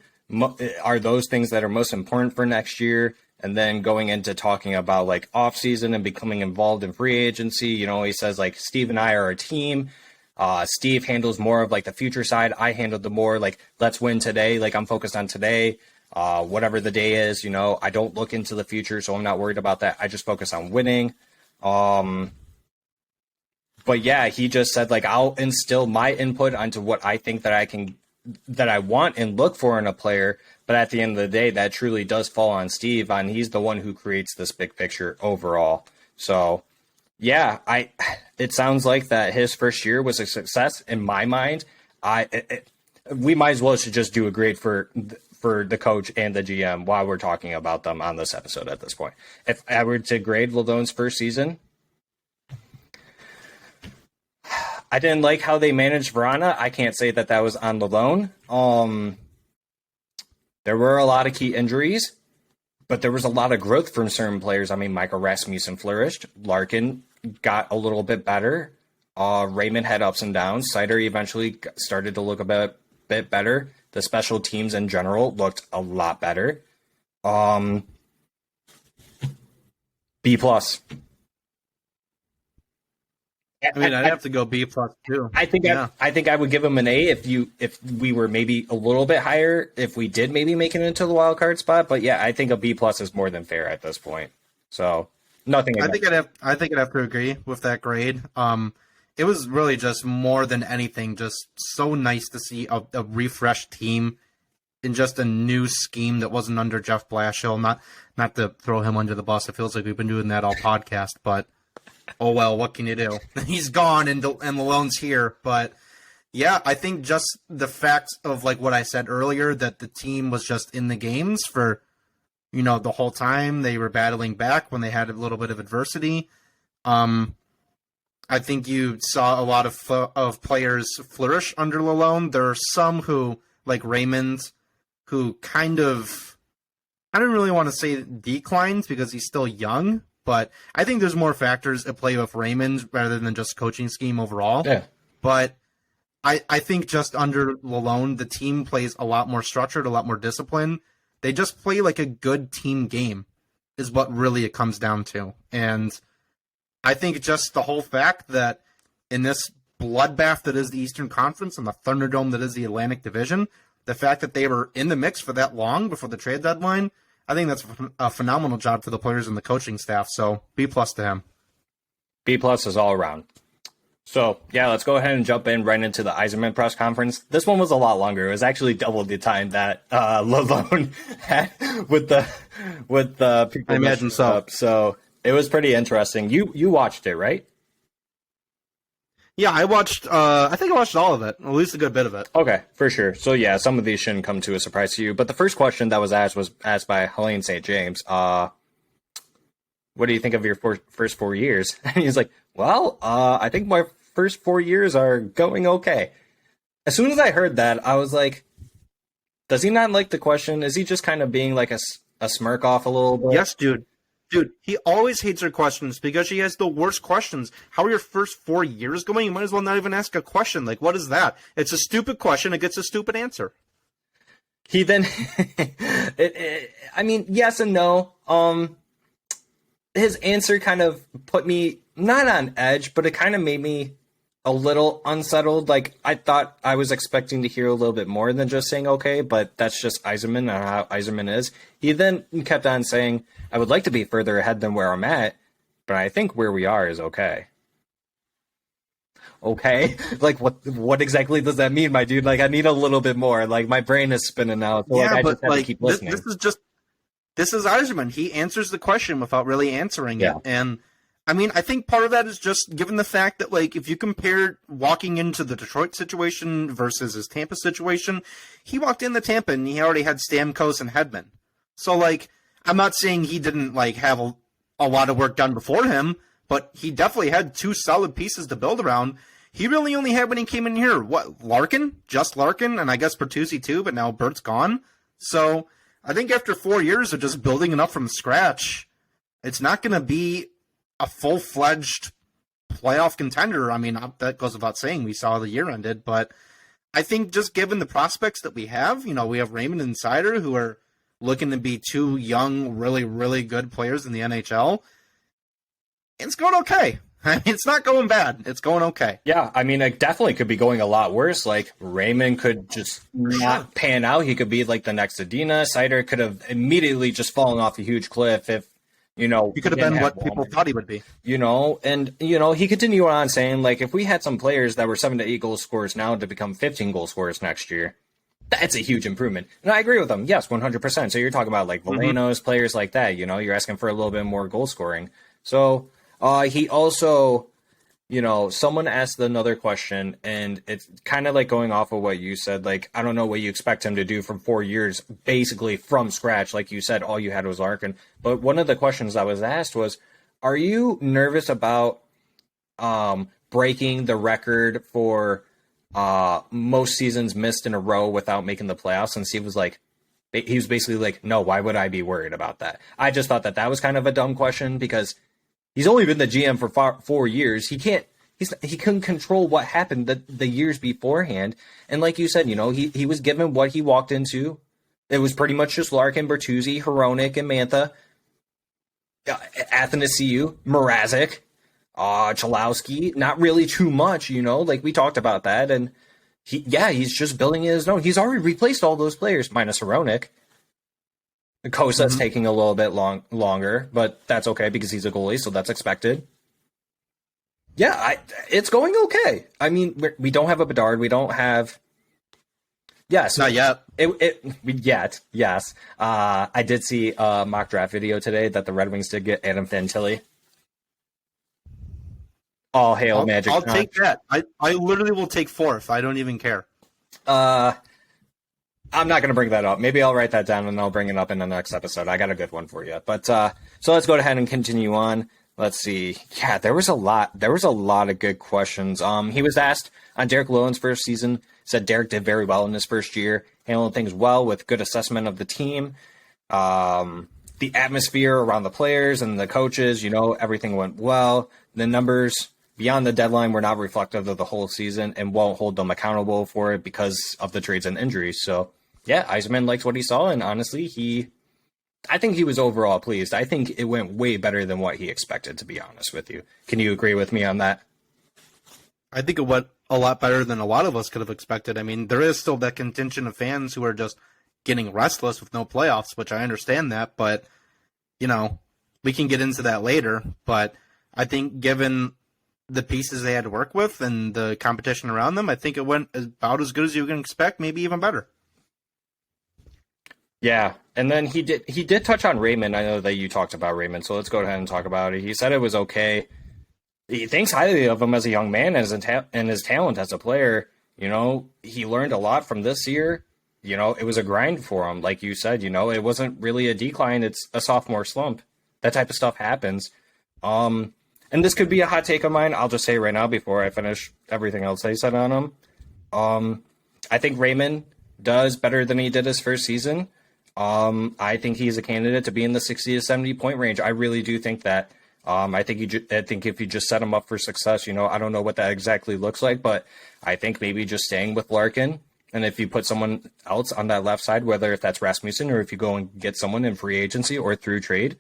are those things that are most important for next year? And then going into talking about like off season and becoming involved in free agency, he says like Steve and I are a team. Steve handles more of like the future side. I handled the more like, let's win today. Like, I'm focused on today, whatever the day is, I don't look into the future, so I'm not worried about that. I just focus on winning. But yeah, he just said like, I'll instill my input onto what I think that I want and look for in a player. But at the end of the day, that truly does fall on Steve, and he's the one who creates this big picture overall. So yeah, it sounds like that his first year was a success in my mind. We might as well should just do a grade for the coach and the GM while we're talking about them on this episode at this point. If I were to grade Lalonde's first season, I didn't like how they managed Verana. I can't say that was on Lalonde. There were a lot of key injuries, but there was a lot of growth from certain players. I mean, Michael Rasmussen flourished. Larkin got a little bit better. Raymond had ups and downs. Sider eventually started to look a bit better. The special teams in general looked a lot better. B+. I mean, I'd have to go B+ too. I think I would give him an A if we were maybe a little bit higher, if we did maybe make it into the wild card spot. But yeah, I think a B+ is more than fair at this point. So nothing. I think I'd have to agree with that grade. It was really just more than anything, just so nice to see a refreshed team in just a new scheme that wasn't under Jeff Blashill. Not to throw him under the bus. It feels like we've been doing that all podcast, but oh well, what can you do? He's gone and Lalonde's here. But yeah, I think just the fact of like what I said earlier, that the team was just in the games for, the whole time. They were battling back when they had a little bit of adversity. I think you saw a lot of players flourish under Lalonde. There are some who, like Raymond, who kind of, I don't really want to say declined because he's still young, But I think there's more factors at play with Raymond rather than just coaching scheme overall. Yeah. But I think just under Lalonde, the team plays a lot more structured, a lot more disciplined. They just play like a good team game is what really it comes down to. And I think just the whole fact that in this bloodbath that is the Eastern Conference and the Thunderdome that is the Atlantic Division, the fact that they were in the mix for that long before the trade deadline, I think that's a phenomenal job for the players and the coaching staff. So B+ to him. B+ is all around. So, yeah, let's go ahead and jump in right into the Yzerman press conference. This one was a lot longer. It was actually double the time that Lalonde had with the people. I imagine so. Up. So it was pretty interesting. You watched it, right? Yeah, I watched. I think I watched all of it, at least a good bit of it. Okay, for sure. So yeah, some of these shouldn't come to a surprise to you. But the first question that was asked by Helene St. James. What do you think of your first 4 years? And he's like, well, I think my first 4 years are going okay. As soon as I heard that, I was like, does he not like the question? Is he just kind of being like a smirk off a little bit? Yes, dude. Dude, he always hates our questions because he has the worst questions. How are your first 4 years going? You might as well not even ask a question. Like, what is that? It's a stupid question. It gets a stupid answer. He then, I mean, yes and no. His answer kind of put me not on edge, but it kind of made me a little unsettled. Like, I thought I was expecting to hear a little bit more than just saying okay, but that's just Yzerman and how Yzerman is. He then kept on saying, I would like to be further ahead than where I'm at, but I think where we are is okay. Okay? Like, what exactly does that mean, my dude? Like, I need a little bit more. Like, my brain is spinning out. So, yeah, I but just have to keep listening. This is Yzerman. He answers the question without really answering Yeah. it. And, I mean, I think part of that is just given the fact that, like, if you compare walking into the Detroit situation versus his Tampa situation, he walked into Tampa and he already had Stamkos and Hedman. So, like, I'm not saying he didn't, like, have a lot of work done before him, but he definitely had two solid pieces to build around. He really only had when he came in here, Larkin? Just Larkin, and I guess Bertuzzi too, but now Bert's gone. So I think after 4 years of just building it up from scratch, it's not going to be a full-fledged playoff contender. I mean, that goes without saying. We saw the year ended, but I think just given the prospects that we have, we have Raymond and Seider who are looking to be two young, really, really good players in the NHL. It's going okay. I mean, it's not going bad. It's going okay. Yeah, I mean, it definitely could be going a lot worse. Like, Raymond could just not pan out. He could be like the next Adina. Seider could have immediately just fallen off a huge cliff if, he could have been what people thought he would be. He continued on saying, like, if we had some players that were 7 to 8 goal scorers now to become 15 goal scorers next year, that's a huge improvement. And I agree with him. Yes, 100%. So you're talking about, like, Vallenos, players like that, you're asking for a little bit more goal scoring. So he also, someone asked another question, and it's kind of like going off of what you said. Like, I don't know what you expect him to do from 4 years, basically from scratch. Like you said, all you had was Larkin. But one of the questions I was asked was, are you nervous about breaking the record for most seasons missed in a row without making the playoffs? And he was basically like, no, why would I be worried about that? I just thought that was kind of a dumb question because he's only been the GM for 4 years. He couldn't control what happened the years beforehand. And like you said, he was given what he walked into. It was pretty much just Larkin, Bertuzzi, Hronek, and Mantha, Athanasiou, Mrazek, Chalowski. Not really too much, like we talked about that. And he's just building his own. He's already replaced all those players minus Hronek. Kosa's taking a little bit longer, but that's okay because he's a goalie, so that's expected. Yeah, it's going okay. I mean, we don't have a Bedard. We don't have... Yes. Not yet. Yes. I did see a mock draft video today that the Red Wings did get Adam Fantilli. All hail Magic. I'll take that. I literally will take fourth. I don't even care. I'm not going to bring that up. Maybe I'll write that down and I'll bring it up in the next episode. I got a good one for you. But so let's go ahead and continue on. Let's see. Yeah, there was a lot of good questions. He was asked on Derek Lalonde's first season, said Derek did very well in his first year, handled things well with good assessment of the team. the atmosphere around the players and the coaches, everything went well. The numbers beyond the deadline were not reflective of the whole season and won't hold them accountable for it because of the trades and injuries. So, yeah, Yzerman likes what he saw, and honestly, I think he was overall pleased. I think it went way better than what he expected, to be honest with you. Can you agree with me on that? I think it went a lot better than a lot of us could have expected. I mean, there is still that contingent of fans who are just getting restless with no playoffs, which I understand that, but, we can get into that later. But I think given the pieces they had to work with and the competition around them, I think it went about as good as you can expect, maybe even better. Yeah, and then he did touch on Raymond. I know that you talked about Raymond, so let's go ahead and talk about it. He said it was okay. He thinks highly of him as a young man and his talent as a player. He learned a lot from this year. It was a grind for him, like you said. It wasn't really a decline; it's a sophomore slump. That type of stuff happens. And this could be a hot take of mine. I'll just say right now before I finish everything else I said on him. I think Raymond does better than he did his first season. I think he's a candidate to be in the 60 to 70 point range. I really do think that. I think if you just set him up for success, I don't know what that exactly looks like, but I think maybe just staying with Larkin, and if you put someone else on that left side, whether if that's Rasmussen or if you go and get someone in free agency or through trade,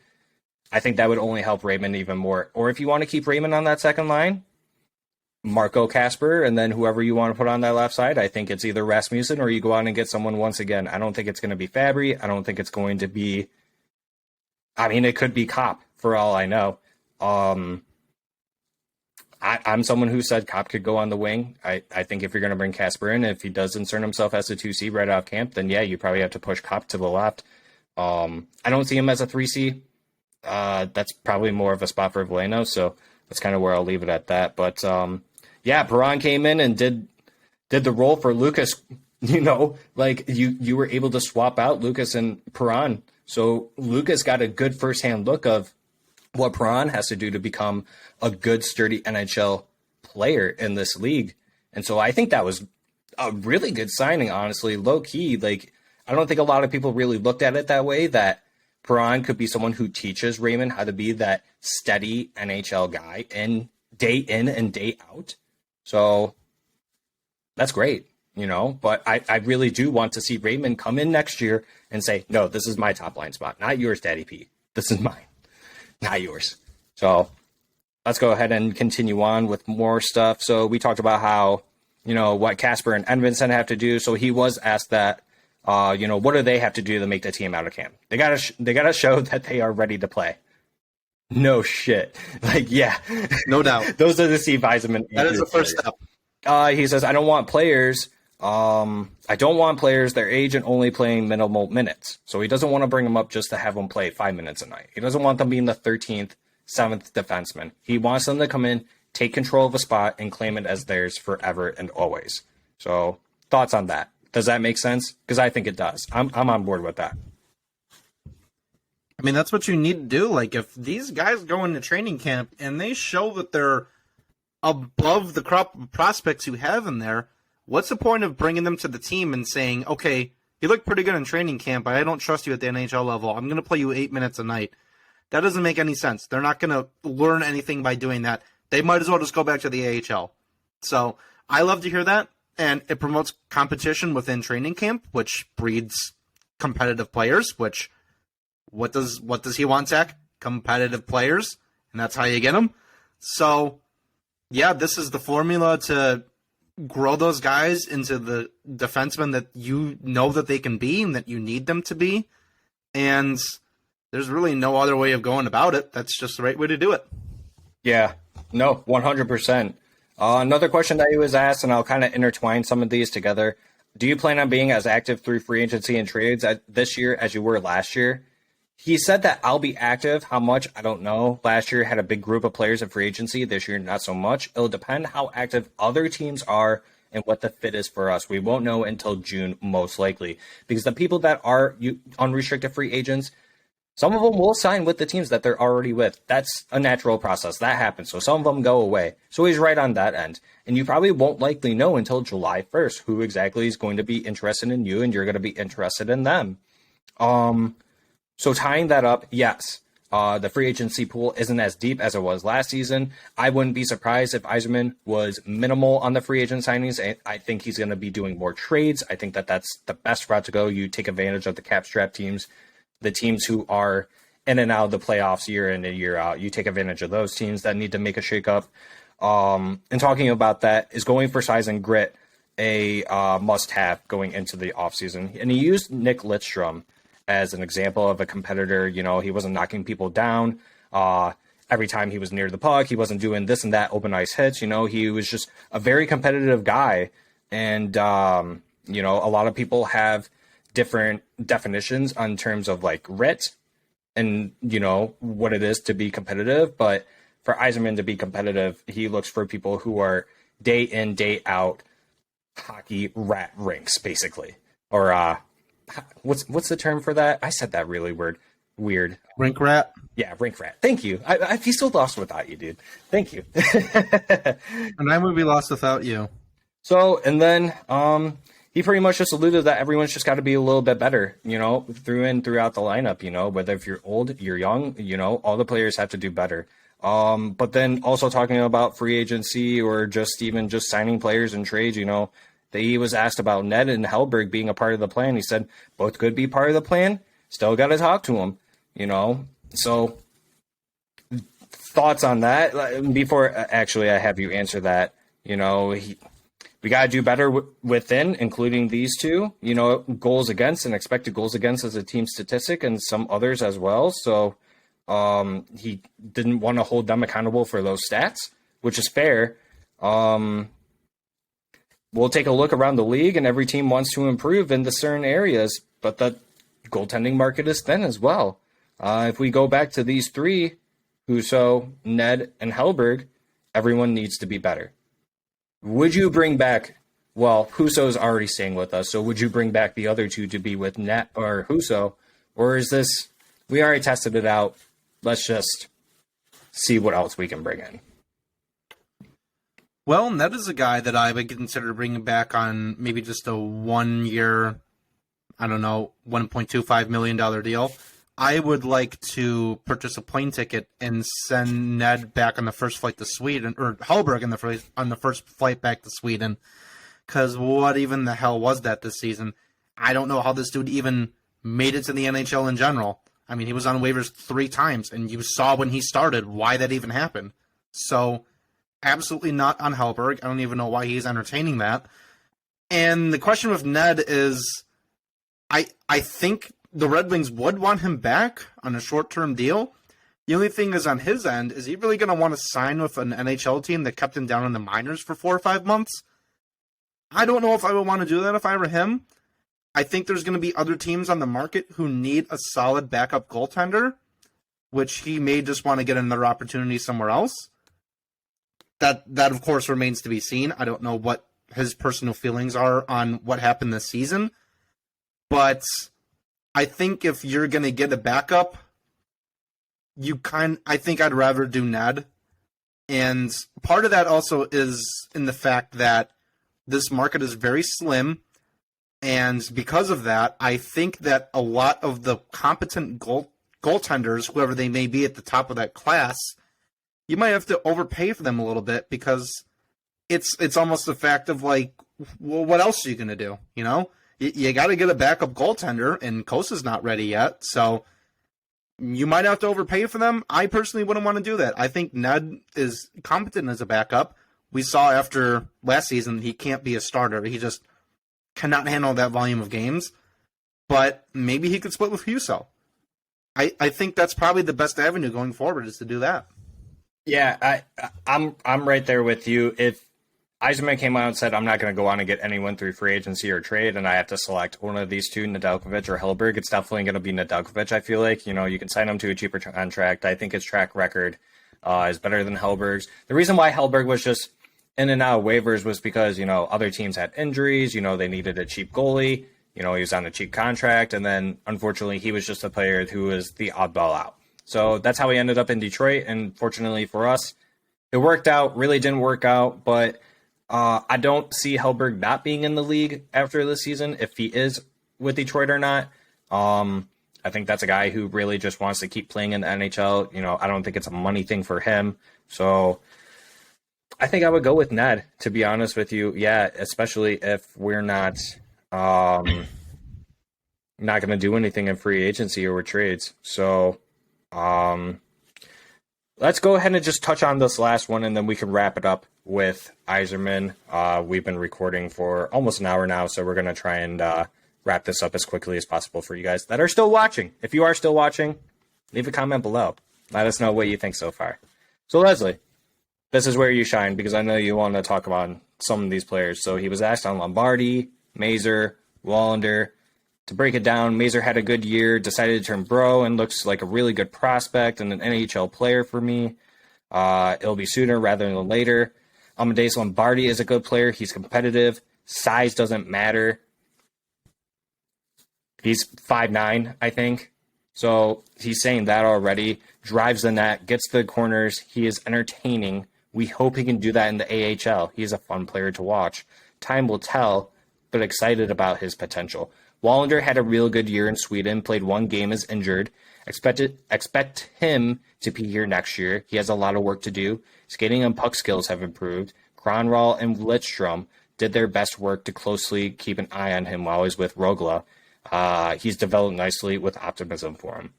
I think that would only help Raymond even more. Or if you want to keep Raymond on that second line, Marco Kasper, and then whoever you want to put on that left side, I think it's either Rasmussen or you go out and get someone once again. I don't think it's going to be Fabry. I don't think it's going to be, it could be Kopp for all I know. I'm someone who said Kopp could go on the wing. I think if you're going to bring Kasper in, if he does insert himself as a 2C right off camp, then yeah, you probably have to push Kopp to the left. I don't see him as a 3C. That's probably more of a spot for Veleno, so that's kind of where I'll leave it at that. But Perron came in and did the role for Lucas. Like you were able to swap out Lucas and Perron, so Lucas got a good firsthand look of what Perron has to do to become a good, sturdy NHL player in this league. And so I think that was a really good signing, honestly, low key. Like, I don't think a lot of people really looked at it that way, that Perron could be someone who teaches Raymond how to be that steady NHL guy in and day out. So that's great, but I really do want to see Raymond come in next year and say, no, this is my top line spot, not yours, Daddy P. This is mine. Not yours. So let's go ahead and continue on with more stuff. So we talked about how, what Kasper and Edmondson have to do. So he was asked that, what do they have to do to make the team out of camp? They gotta show that they are ready to play. No shit. Like, yeah. No doubt. Those are the Steve Yzerman. That is the first step. He says, I don't want players their age and only playing minimal minutes. So he doesn't want to bring them up just to have them play 5 minutes a night. He doesn't want them being the 13th, 7th defenseman. He wants them to come in, take control of a spot, and claim it as theirs forever and always. So thoughts on that? Does that make sense? Because I think it does. I'm on board with that. That's what you need to do. Like, if these guys go into training camp and they show that they're above the crop of prospects you have in there, what's the point of bringing them to the team and saying, okay, you look pretty good in training camp, but I don't trust you at the NHL level. I'm going to play you 8 minutes a night. That doesn't make any sense. They're not going to learn anything by doing that. They might as well just go back to the AHL. So I love to hear that, and it promotes competition within training camp, which breeds competitive players, which what does he want, Zach? Competitive players, and that's how you get them. So, yeah, this is the formula to grow those guys into the defensemen that you know that they can be and that you need them to be. And there's really no other way of going about it. That's just the right way to do it. Yeah, no, 100%. Another question that he was asked, and I'll kind of intertwine some of these together. Do you plan on being as active through free agency and trades this year as you were last year? He said that I'll be active. How much? I don't know. Last year had a big group of players in free agency. This year, not so much. It'll depend how active other teams are and what the fit is for us. We won't know until June, most likely, because the people that are unrestricted free agents, some of them will sign with the teams that they're already with. That's a natural process. That happens. So some of them go away. So he's right on that end. And you probably won't likely know until July 1st who exactly is going to be interested in you and you're going to be interested in them. So tying that up, yes, the free agency pool isn't as deep as it was last season. I wouldn't be surprised if Yzerman was minimal on the free agent signings. I think he's going to be doing more trades. I think that that's the best route to go. You take advantage of the cap strap teams, the teams who are in and out of the playoffs year in and year out. You take advantage of those teams that need to make a shakeup. And talking about that, is going for size and grit a must-have going into the offseason. And he used Nick Lidstrom as an example of a competitor. You know, he wasn't knocking people down. Every time he was near the puck, he wasn't doing this and that open ice hits. You know, he was just a very competitive guy. And, you know, a lot of people have different definitions in terms of like grit and, you know, what it is to be competitive. But for Yzerman to be competitive, he looks for people who are day in, day out hockey rat rinks, basically. Or what's the term for that? I said that really weird. Rink rat? Yeah, rink rat. Thank you. I'd be so lost without you, dude. Thank you. And I would be lost without you. So, and then he pretty much just alluded that everyone's just got to be a little bit better, you know, throughout the lineup, you know, whether if you're old, you're young, you know, all the players have to do better. But then also talking about free agency or just even just signing players and trades, you know, he was asked about Ned and Hellberg being a part of the plan. He said both could be part of the plan. Still got to talk to him, you know. So thoughts on that before actually I have you answer that, you know, we got to do better within, including these two, you know, goals against and expected goals against as a team statistic and some others as well. So he didn't want to hold them accountable for those stats, which is fair. We'll take a look around the league, and every team wants to improve in the certain areas, but the goaltending market is thin as well. If we go back to these three, Husso, Ned, and Hellberg, everyone needs to be better. Would you bring back, well, Husso's already staying with us, so would you bring back the other two to be with Ned or Husso? Or is this, we already tested it out, let's just see what else we can bring in? Well, Ned is a guy that I would consider bringing back on maybe just a 1 year, I don't know, $1.25 million deal. I would like to purchase a plane ticket and send Ned back on the first flight to Sweden, or Hellberg on the first flight back to Sweden, because what even the hell was that this season? I don't know how this dude even made it to the NHL in general. I mean, he was on waivers 3 times, and you saw when he started why that even happened. So, absolutely not on Hellberg. I don't even know why he's entertaining that. And the question with Ned is, I think the Red Wings would want him back on a short-term deal. The only thing is on his end, is he really going to want to sign with an NHL team that kept him down in the minors for 4 or 5 months? I don't know if I would want to do that if I were him. I think there's going to be other teams on the market who need a solid backup goaltender, which he may just want to get another opportunity somewhere else. That of course remains to be seen. I don't know what his personal feelings are on what happened this season, but I think if you're going to get a backup, I think I'd rather do Ned. And part of that also is in the fact that this market is very slim. And because of that, I think that a lot of the competent goaltenders, whoever they may be at the top of that class, you might have to overpay for them a little bit, because it's almost the fact of like, well, what else are you going to do? You know, you got to get a backup goaltender, and Kosa's not ready yet. So you might have to overpay for them. I personally wouldn't want to do that. I think Ned is competent as a backup. We saw after last season, he can't be a starter. He just cannot handle that volume of games. But maybe he could split with Husso. I think that's probably the best avenue going forward, is to do that. Yeah, I'm right there with you. If Yzerman came out and said, I'm not going to go on and get anyone through free agency or trade, and I have to select one of these two, Nedeljkovic or Hellberg, it's definitely going to be Nedeljkovic, I feel like. You know, you can sign him to a cheaper contract. I think his track record is better than Hellberg's. The reason why Hellberg was just in and out of waivers was because, you know, other teams had injuries. You know, they needed a cheap goalie. You know, he was on a cheap contract. And then, unfortunately, he was just a player who was the oddball out. So that's how he ended up in Detroit. And fortunately for us, it worked out, really didn't work out. But I don't see Hellberg not being in the league after this season, if he is with Detroit or not. I think that's a guy who really just wants to keep playing in the NHL. You know, I don't think it's a money thing for him. So I think I would go with Ned, to be honest with you. Yeah, especially if we're not going to do anything in free agency or with trades. So let's go ahead and just touch on this last one, and then we can wrap it up with Yzerman. We've been recording for almost an hour now, so we're going to try and wrap this up as quickly as possible for you guys that are still watching. If you are still watching, leave a comment below. Let us know what you think so far. So, Leslie, this is where you shine, because I know you want to talk about some of these players. So he was asked on Lombardi, Mazur, Lalonde. To break it down, Mazur had a good year, decided to turn pro, and looks like a really good prospect and an NHL player for me. It'll be sooner rather than later. Amadeus Lombardi is a good player. He's competitive. Size doesn't matter. He's 5'9", I think. So he's saying that already. Drives the net, gets the corners. He is entertaining. We hope he can do that in the AHL. He's a fun player to watch. Time will tell, but excited about his potential. Lalonde had a real good year in Sweden, played one game as injured. Expect him to be here next year. He has a lot of work to do. Skating and puck skills have improved. Kronwall and Lidstrom did their best work to closely keep an eye on him while he's with Rogla. He's developed nicely with optimism for him.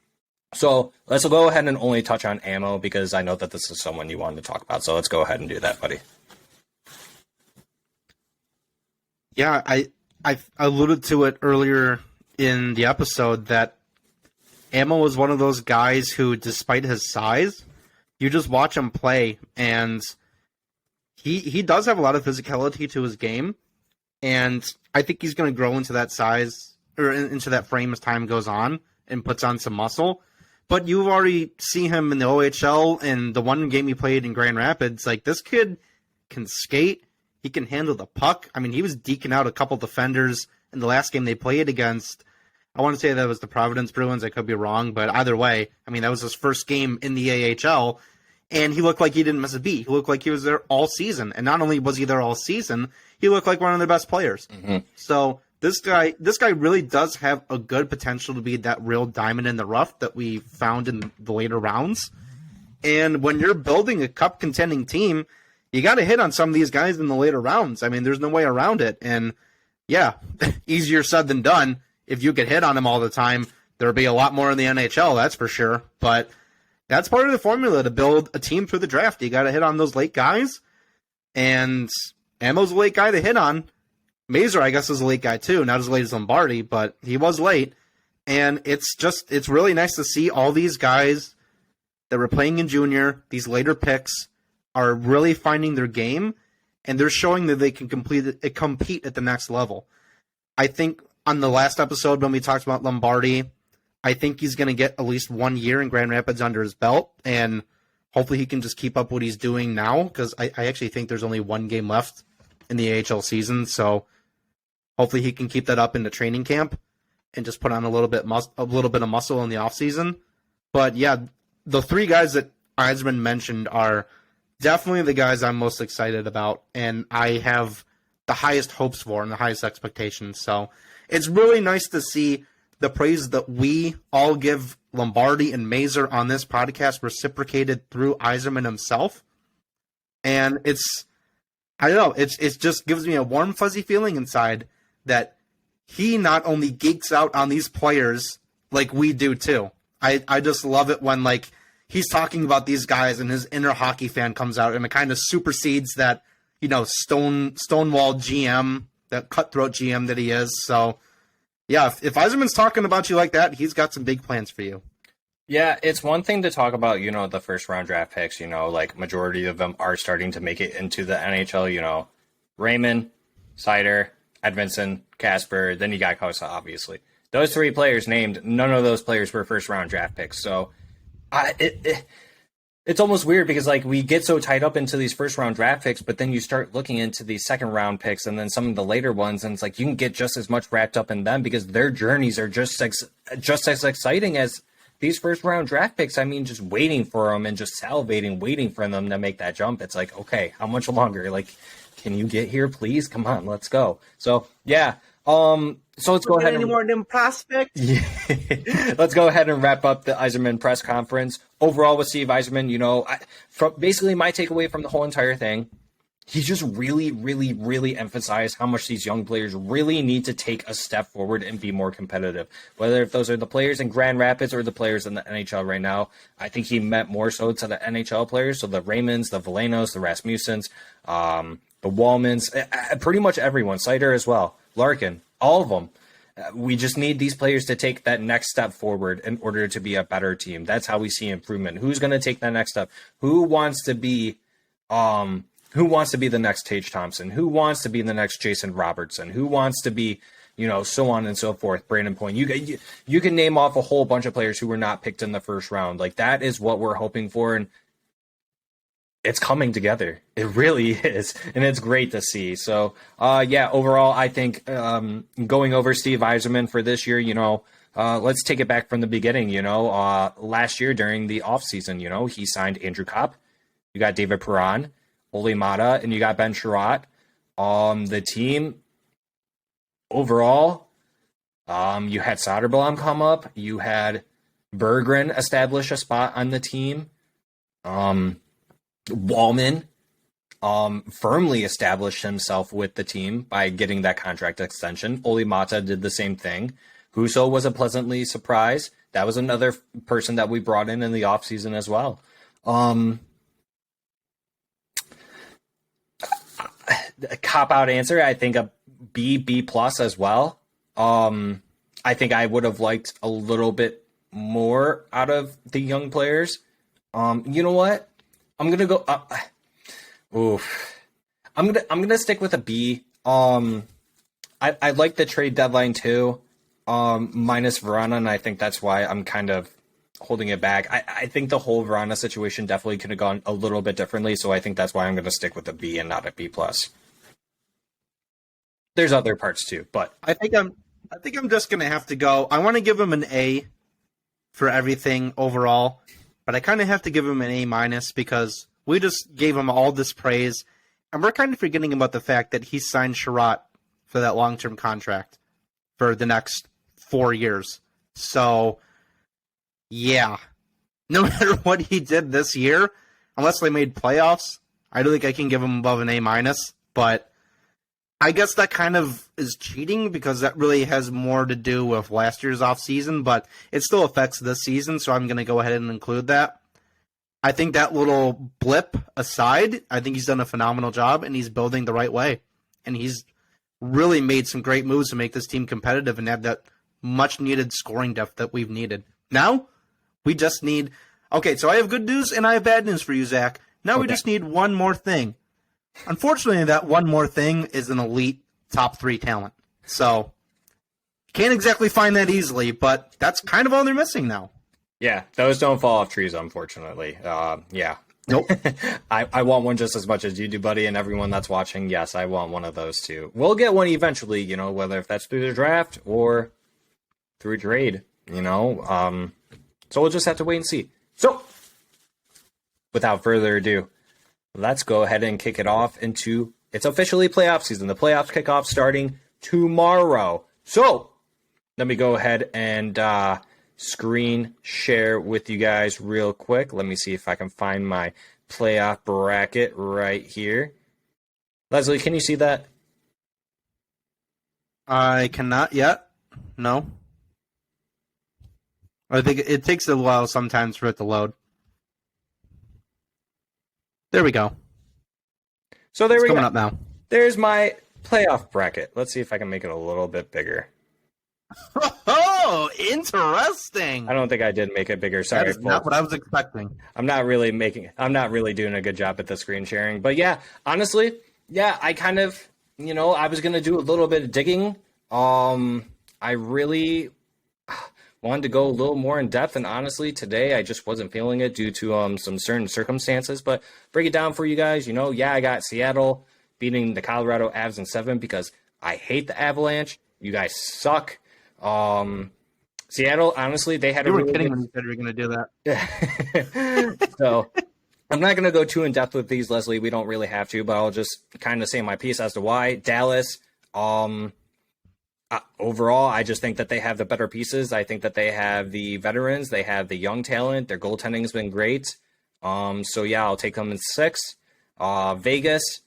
So let's go ahead and only touch on ammo, because I know that this is someone you wanted to talk about. So let's go ahead and do that, buddy. Yeah, I alluded to it earlier in the episode that Ammo was one of those guys who, despite his size, you just watch him play, and he does have a lot of physicality to his game, and I think he's going to grow into that size, or into that frame as time goes on, and puts on some muscle. But you've already seen him in the OHL, and the one game he played in Grand Rapids. Like, this kid can skate. He can handle the puck. I mean, he was deking out a couple defenders in the last game they played against. I want to say that was the Providence Bruins. I could be wrong, but either way, I mean, that was his first game in the AHL, and he looked like he didn't miss a beat. He looked like he was there all season. And not only was he there all season, he looked like one of their best players. Mm-hmm. So this guy really does have a good potential to be that real diamond in the rough that we found in the later rounds. And when you're building a cup contending team, you got to hit on some of these guys in the later rounds. I mean, there's no way around it. And yeah, easier said than done. If you could hit on them all the time, there'll be a lot more in the NHL, that's for sure. But that's part of the formula to build a team through the draft. You got to hit on those late guys. And Ammo's a late guy to hit on. Mazur, I guess, is a late guy too. Not as late as Lombardi, but he was late. And it's really nice to see all these guys that were playing in junior, these later picks, are really finding their game, and they're showing that they can compete at the next level. I think on the last episode when we talked about Lombardi, I think he's going to get at least 1 year in Grand Rapids under his belt, and hopefully he can just keep up what he's doing now, because I actually think there's only one game left in the AHL season, so hopefully he can keep that up into training camp and just put on a little bit of muscle in the offseason. But yeah, the three guys that Yzerman mentioned are definitely the guys I'm most excited about, and I have the highest hopes for and the highest expectations. So it's really nice to see the praise that we all give Lombardi and Mazur on this podcast reciprocated through Yzerman himself. And it just gives me a warm, fuzzy feeling inside that he not only geeks out on these players like we do too. I just love it when, like, he's talking about these guys and his inner hockey fan comes out and it kind of supersedes that, Stonewall GM, that cutthroat GM that he is. So, yeah, if Yzerman's talking about you like that, he's got some big plans for you. Yeah, it's one thing to talk about, the first round draft picks, like majority of them are starting to make it into the NHL, Raymond, Seider, Edvinsson, Casper, then you got Kosa, obviously. Those three players named, none of those players were first round draft picks. So, it's almost weird because, like, we get so tied up into these first round draft picks, but then you start looking into these second round picks and then some of the later ones, and it's like you can get just as much wrapped up in them because their journeys are just as exciting as these first round draft picks. I mean, just waiting for them and just salivating, waiting for them to make that jump. It's like, okay, how much longer? Like, can you get here, please? Come on, let's go. So, yeah, So let's go ahead any more than prospects. Yeah. Let's go ahead and wrap up the Yzerman press conference. Overall, with Steve Yzerman, from basically my takeaway from the whole entire thing, he just really, really, really emphasized how much these young players really need to take a step forward and be more competitive. Whether if those are the players in Grand Rapids or the players in the NHL right now, I think he meant more so to the NHL players. So the Raymonds, the Valenos, the Rasmussens, the Wallmans, pretty much everyone, Sider as well, Larkin, all of them. We just need these players to take that next step forward in order to be a better team. That's how we see improvement. Who's going to take that next step? Who wants to be the next Tage Thompson? Who wants to be the next Jason Robertson? Who wants to be, so on and so forth, Brandon Point? You can name off a whole bunch of players who were not picked in the first round. Like, that is what we're hoping for, and it's coming together. It really is, and it's great to see. So, overall, I think going over Steve Yzerman for this year, let's take it back from the beginning. Last year during the offseason, he signed Andrew Kopp. You got David Perron, Ole Mata, and you got Ben Sherratt. The team overall, you had Soderblom come up. You had Berggren establish a spot on the team. Wallman firmly established himself with the team by getting that contract extension. Ole Mata did the same thing. Husso was a pleasantly surprise. That was another person that we brought in the offseason as well. A cop-out answer, I think a B plus as well. I think I would have liked a little bit more out of the young players. You know what? I'm gonna go. I'm gonna stick with a B. I like the trade deadline too. Minus Verana, and I think that's why I'm kind of holding it back. I think the whole Verana situation definitely could have gone a little bit differently, so I think that's why I'm gonna stick with a B and not a B plus. There's other parts too, but I think I'm just gonna have to go. I want to give him an A for everything overall, but I kind of have to give him an A minus because we just gave him all this praise, and we're kind of forgetting about the fact that he signed Sherratt for that long-term contract for the next 4 years. So, yeah, no matter what he did this year, unless they made playoffs, I don't think I can give him above an A minus, but I guess that kind of is cheating because that really has more to do with last year's offseason, but it still affects this season, so I'm going to go ahead and include that. I think that little blip aside, I think he's done a phenomenal job, and he's building the right way. And he's really made some great moves to make this team competitive and have that much-needed scoring depth that we've needed. Now, we just need... Okay, so I have good news and I have bad news for you, Zach. Now we just need one more thing. Unfortunately, that one more thing is an elite top 3 talent. So, can't exactly find that easily, but that's kind of all they're missing now. Yeah, those don't fall off trees, unfortunately. Yeah. Nope. I want one just as much as you do, buddy, and everyone that's watching. Yes, I want one of those too. We'll get one eventually, whether if that's through the draft or through trade, So we'll just have to wait and see. So, without further ado, let's go ahead and kick it off into, it's officially playoff season. The playoffs kick off starting tomorrow. So, let me go ahead and screen share with you guys real quick. Let me see if I can find my playoff bracket right here. Leslie, can you see that? I cannot yet. No. I think it takes a while sometimes for it to load. There we go. So there it's we go. Coming up now. There's my playoff bracket. Let's see if I can make it a little bit bigger. Oh, interesting. I don't think I did make it bigger. Sorry, that is not what I was expecting. I'm not really doing a good job at the screen sharing. But yeah, honestly, I kind of, I was going to do a little bit of digging. I really wanted to go a little more in depth, and honestly, today I just wasn't feeling it due to some certain circumstances. But break it down for you guys. I got Seattle beating the Colorado Avs in 7 because I hate the Avalanche. You guys suck. Seattle, honestly, they had you were kidding when you said you were going to do that. So I'm not going to go too in depth with these, Leslie. We don't really have to, but I'll just kind of say my piece as to why. Dallas, Overall, I just think that they have the better pieces. I think that they have the veterans, they have the young talent. Their goaltending has been great. So yeah, I'll take them in 6. Vegas,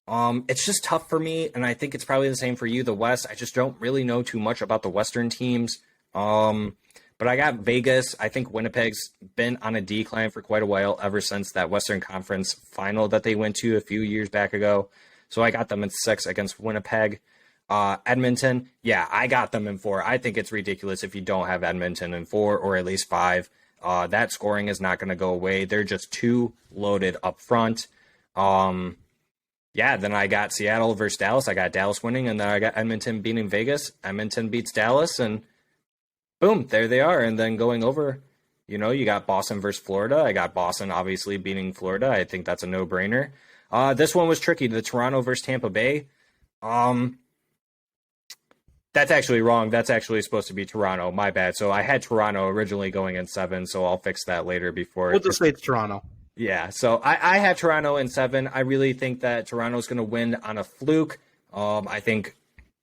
it's just tough for me, and I think it's probably the same for you. The West, I just don't really know too much about the Western teams. But I got Vegas. I think Winnipeg's been on a decline for quite a while ever since that Western Conference final that they went to a few years back ago. So I got them in 6 against Winnipeg. Edmonton, yeah, I got them in 4. I think it's ridiculous if you don't have Edmonton in 4 or at least 5. That scoring is not going to go away. They're just too loaded up front. Yeah, then I got Seattle versus Dallas. I got Dallas winning, and then I got Edmonton beating Vegas. Edmonton beats Dallas, and boom, there they are. And then going over, you got Boston versus Florida. I got Boston obviously beating Florida. I think that's a no-brainer. This one was tricky. The Toronto versus Tampa Bay. That's actually wrong. That's actually supposed to be Toronto. My bad. So I had Toronto originally going in 7, so I'll fix that later before. We'll just say it's Toronto. Yeah, so I have Toronto in 7. I really think that Toronto's going to win on a fluke. I think,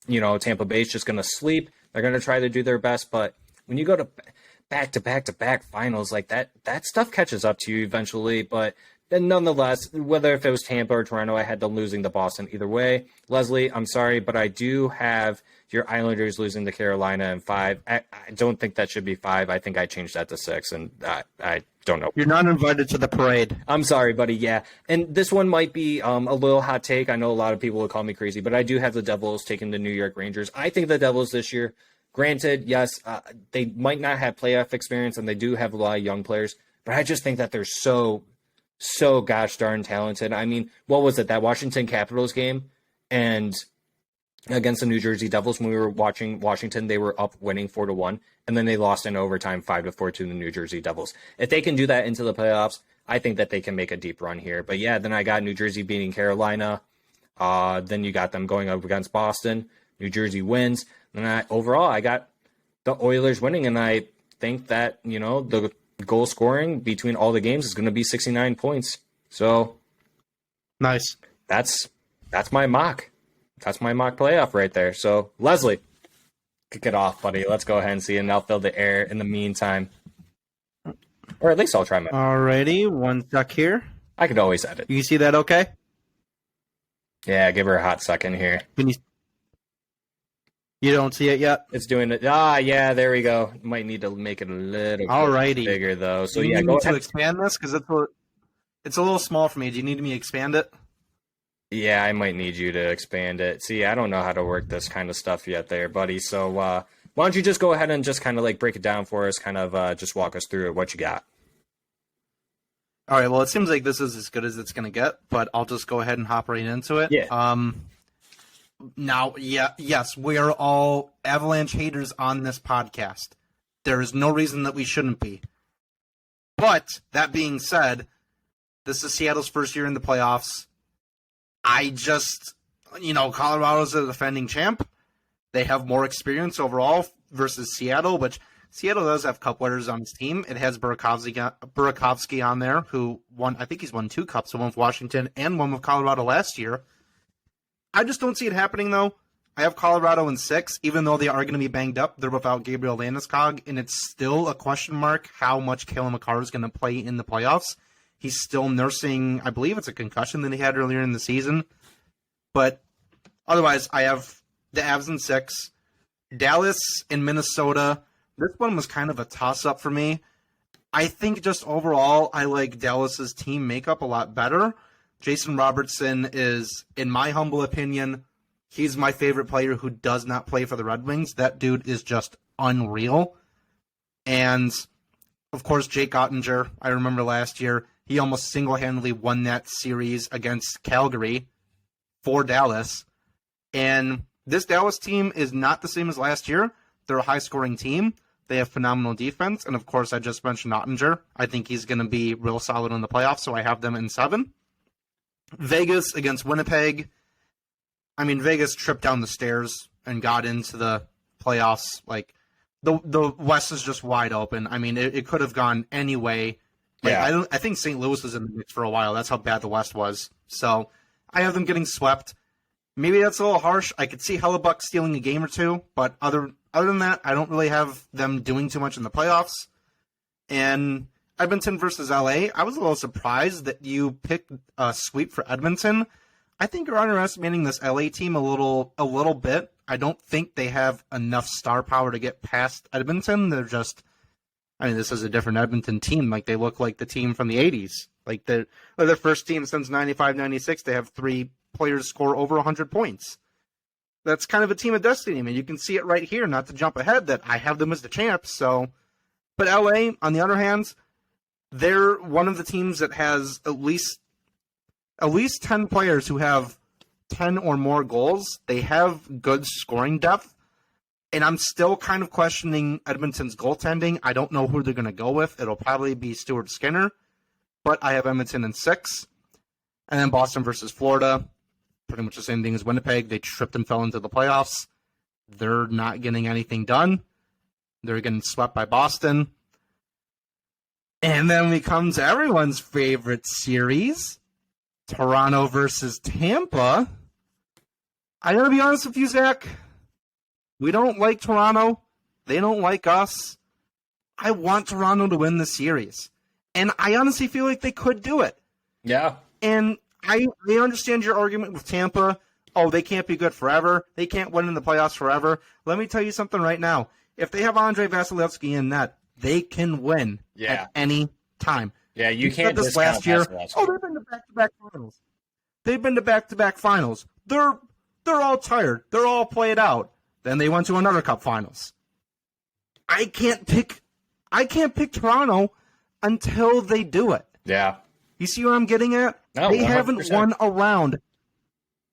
Tampa Bay's just going to sleep. They're going to try to do their best, but when you go to back finals like that stuff catches up to you eventually. But then nonetheless, whether if it was Tampa or Toronto, I had them losing to Boston either way. Leslie, I'm sorry, but I do have your Islanders losing to Carolina in 5. I don't think that should be 5. I think I changed that to 6, and I don't know. You're not invited to the parade. I'm sorry, buddy. Yeah, and this one might be a little hot take. I know a lot of people will call me crazy, but I do have the Devils taking the New York Rangers. I think the Devils this year, granted, yes, they might not have playoff experience, and they do have a lot of young players, but I just think that they're so gosh darn talented. I mean, what was it, that Washington Capitals game and against the New Jersey Devils, when we were watching Washington, they were up winning 4-1, and then they lost in overtime 5-4 to the New Jersey Devils. If they can do that into the playoffs, I think that they can make a deep run here. But yeah, then I got New Jersey beating Carolina. Then you got them going up against Boston. New Jersey wins. And overall, I got the Oilers winning, and I think that, the goal scoring between all the games is going to be 69 points. So nice. That's my mock. That's my mock playoff right there. So Leslie, kick it off, buddy. Let's go ahead and see, and I'll fill the air in the meantime. Or at least I'll try my. Alrighty, one sec here. I could always edit. You see that okay? Yeah, give her a hot second here. You don't see it yet? It's doing it. Yeah, there we go. Might need to make it a little Alrighty. bigger, though. So, you yeah, need go me ahead. to expand this? Because it's a little small for me. Do you need me to expand it? Yeah, I might need you to expand it. See, I don't know how to work this kind of stuff yet there, buddy. So why don't you just go ahead and just kind of break it down for us, kind of just walk us through it, what you got. All right, well, it seems like this is as good as it's going to get, but I'll just go ahead and hop right into it. Yeah. Now, yes, we are all Avalanche haters on this podcast. There is no reason that we shouldn't be. But, that being said, this is Seattle's first year in the playoffs. Colorado's a defending champ. They have more experience overall versus Seattle, which Seattle does have cup winners on its team. It has Burakovsky on there, who won, I think he's won 2 cups, one with Washington and one with Colorado last year. I just don't see it happening, though. I have Colorado in 6, even though they are going to be banged up. They're without Gabriel Landeskog, and it's still a question mark how much Cale Makar is going to play in the playoffs. He's still nursing, I believe it's a concussion that he had earlier in the season. But otherwise, I have the Avs in 6. Dallas and Minnesota. This one was kind of a toss-up for me. I think just overall, I like Dallas's team makeup a lot better. Jason Robertson is, in my humble opinion, he's my favorite player who does not play for the Red Wings. That dude is just unreal. And, of course, Jake Ottinger. I remember last year, he almost single-handedly won that series against Calgary for Dallas. And this Dallas team is not the same as last year. They're a high-scoring team. They have phenomenal defense. And, of course, I just mentioned Ottinger. I think he's going to be real solid in the playoffs, so I have them in 7. Vegas against Winnipeg. I mean, Vegas tripped down the stairs and got into the playoffs. The West is just wide open. I mean, it could have gone any way. Yeah. I think St. Louis was in the mix for a while. That's how bad the West was. So I have them getting swept. maybe that's a little harsh. I could see Hellebuck stealing a game or two, but other than that, I don't really have them doing too much in the playoffs. And Edmonton versus LA, I was a little surprised that you picked a sweep for Edmonton. I think you're underestimating this LA team a little bit. I don't think they have enough star power to get past Edmonton. They're just, this is a different Edmonton team. Like, they look like the team from the 80s. Like, they're their first team since 95-96. They have 3 players score over 100 points. That's kind of a team of destiny. I mean, you can see it right here, not to jump ahead, that I have them as the champs. So, but LA, on the other hand, they're one of the teams that has at least 10 players who have 10 or more goals. They have good scoring depth. And I'm still kind of questioning Edmonton's goaltending. I don't know who they're going to go with. It'll probably be Stuart Skinner. But I have Edmonton in 6. And then Boston versus Florida. Pretty much the same thing as Winnipeg. They tripped and fell into the playoffs. They're not getting anything done. They're getting swept by Boston. And then we come to everyone's favorite series. Toronto versus Tampa. I gotta be honest with you, Zach. We don't like Toronto. They don't like us. I want Toronto to win the series. And I honestly feel like they could do it. Yeah. And I understand your argument with Tampa. Oh, they can't be good forever. They can't win in the playoffs forever. Let me tell you something right now. If they have Andrei Vasilevsky in net, they can win at any time. Yeah, you can't this last year. Oh, they've been to back-to-back finals. They've been to back-to-back finals. They're all tired. They're all played out. Then they went to another Cup Finals. I can't pick Toronto until they do it. Yeah. You see what I'm getting at? No, they 100%. haven't won a round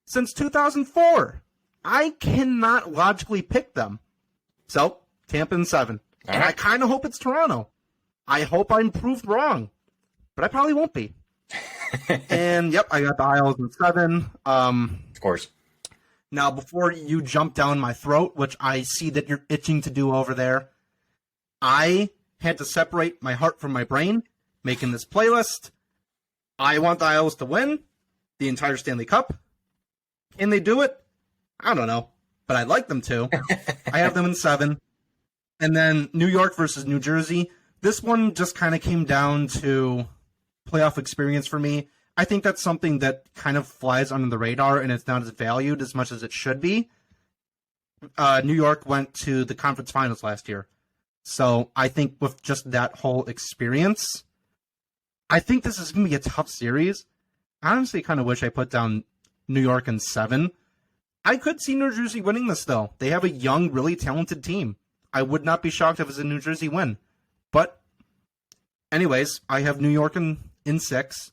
since 2004. I cannot logically pick them. So, Tampa in 7. And I kind of hope it's Toronto. I hope I'm proved wrong. But I probably won't be. And, yep, I got the Isles in 7. Of course. Now, before you jump down my throat, which I see that you're itching to do over there, I had to separate my heart from my brain, making this playlist. I want the Isles to win the entire Stanley Cup. Can they do it? I don't know, but I'd like them to. I have them in 7. And then New York versus New Jersey. This one just kind of came down to playoff experience for me. I think that's something that kind of flies under the radar, and it's not as valued as much as it should be. New York went to the conference finals last year. So I think with just that whole experience, I think this is going to be a tough series. I honestly kind of wish I put down New York in 7. I could see New Jersey winning this, though. They have a young, really talented team. I would not be shocked if it's a New Jersey win. But anyways, I have New York in 6.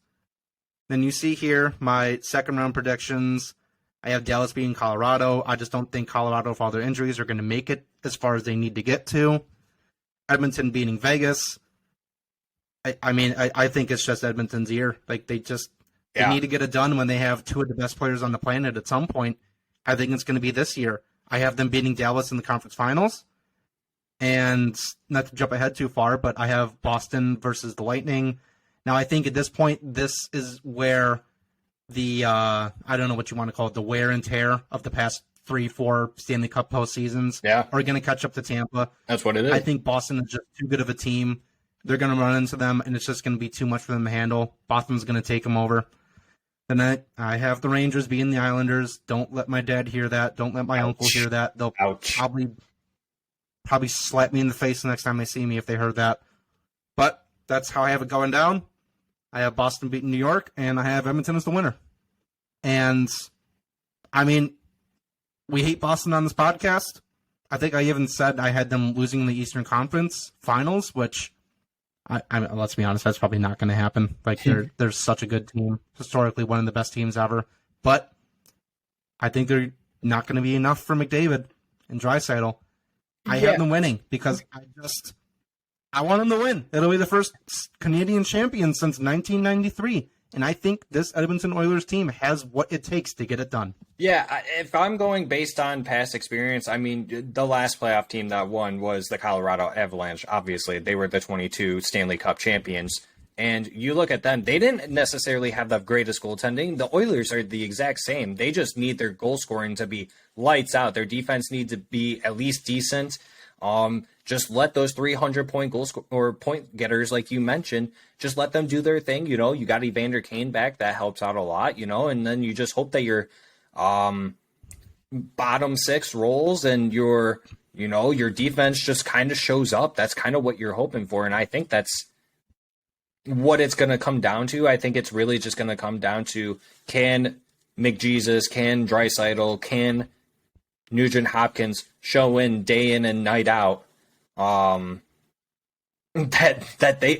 Then you see here my second round predictions. I have Dallas beating Colorado. I just don't think Colorado, with all their injuries, are going to make it as far as they need to get to. Edmonton beating Vegas. I think it's just Edmonton's year. Like, they need to get it done when they have 2 of the best players on the planet at some point. I think it's going to be this year. I have them beating Dallas in the conference finals. And not to jump ahead too far, but I have Boston versus the Lightning. Now, I think at this point, this is where the, I don't know what you want to call it, the wear and tear of the past 3-4 Stanley Cup postseasons are going to catch up to Tampa. That's what it is. I think Boston is just too good of a team. They're going to run into them, and it's just going to be too much for them to handle. Boston's going to take them over. Then I have the Rangers being the Islanders. Don't let my dad hear that. Don't let my uncle hear that. They'll probably slap me in the face the next time they see me if they heard that. But that's how I have it going down. I have Boston beating New York, and I have Edmonton as the winner. And, we hate Boston on this podcast. I think I even said I had them losing in the Eastern Conference Finals, which, let's be honest, that's probably not going to happen. Like, they're such a good team, historically one of the best teams ever. But I think they're not going to be enough for McDavid and Draisaitl. I have them winning because I want them to win. It'll be the first Canadian champion since 1993. And I think this Edmonton Oilers team has what it takes to get it done. Yeah, if I'm going based on past experience, the last playoff team that won was the Colorado Avalanche. Obviously, they were the 22 Stanley Cup champions. And you look at them, they didn't necessarily have the greatest goaltending. The Oilers are the exact same. They just need their goal scoring to be lights out. Their defense needs to be at least decent. Just let those 300-point or point getters, like you mentioned, just let them do their thing. You know, you got Evander Kane back. That helps out a lot, you know, and then you just hope that your bottom six rolls and your defense just kind of shows up. That's kind of what you're hoping for. And I think that's what it's going to come down to. I think it's really just going to come down to, can McJesus, can Draisaitl, can Nugent Hopkins show in day in and night out that they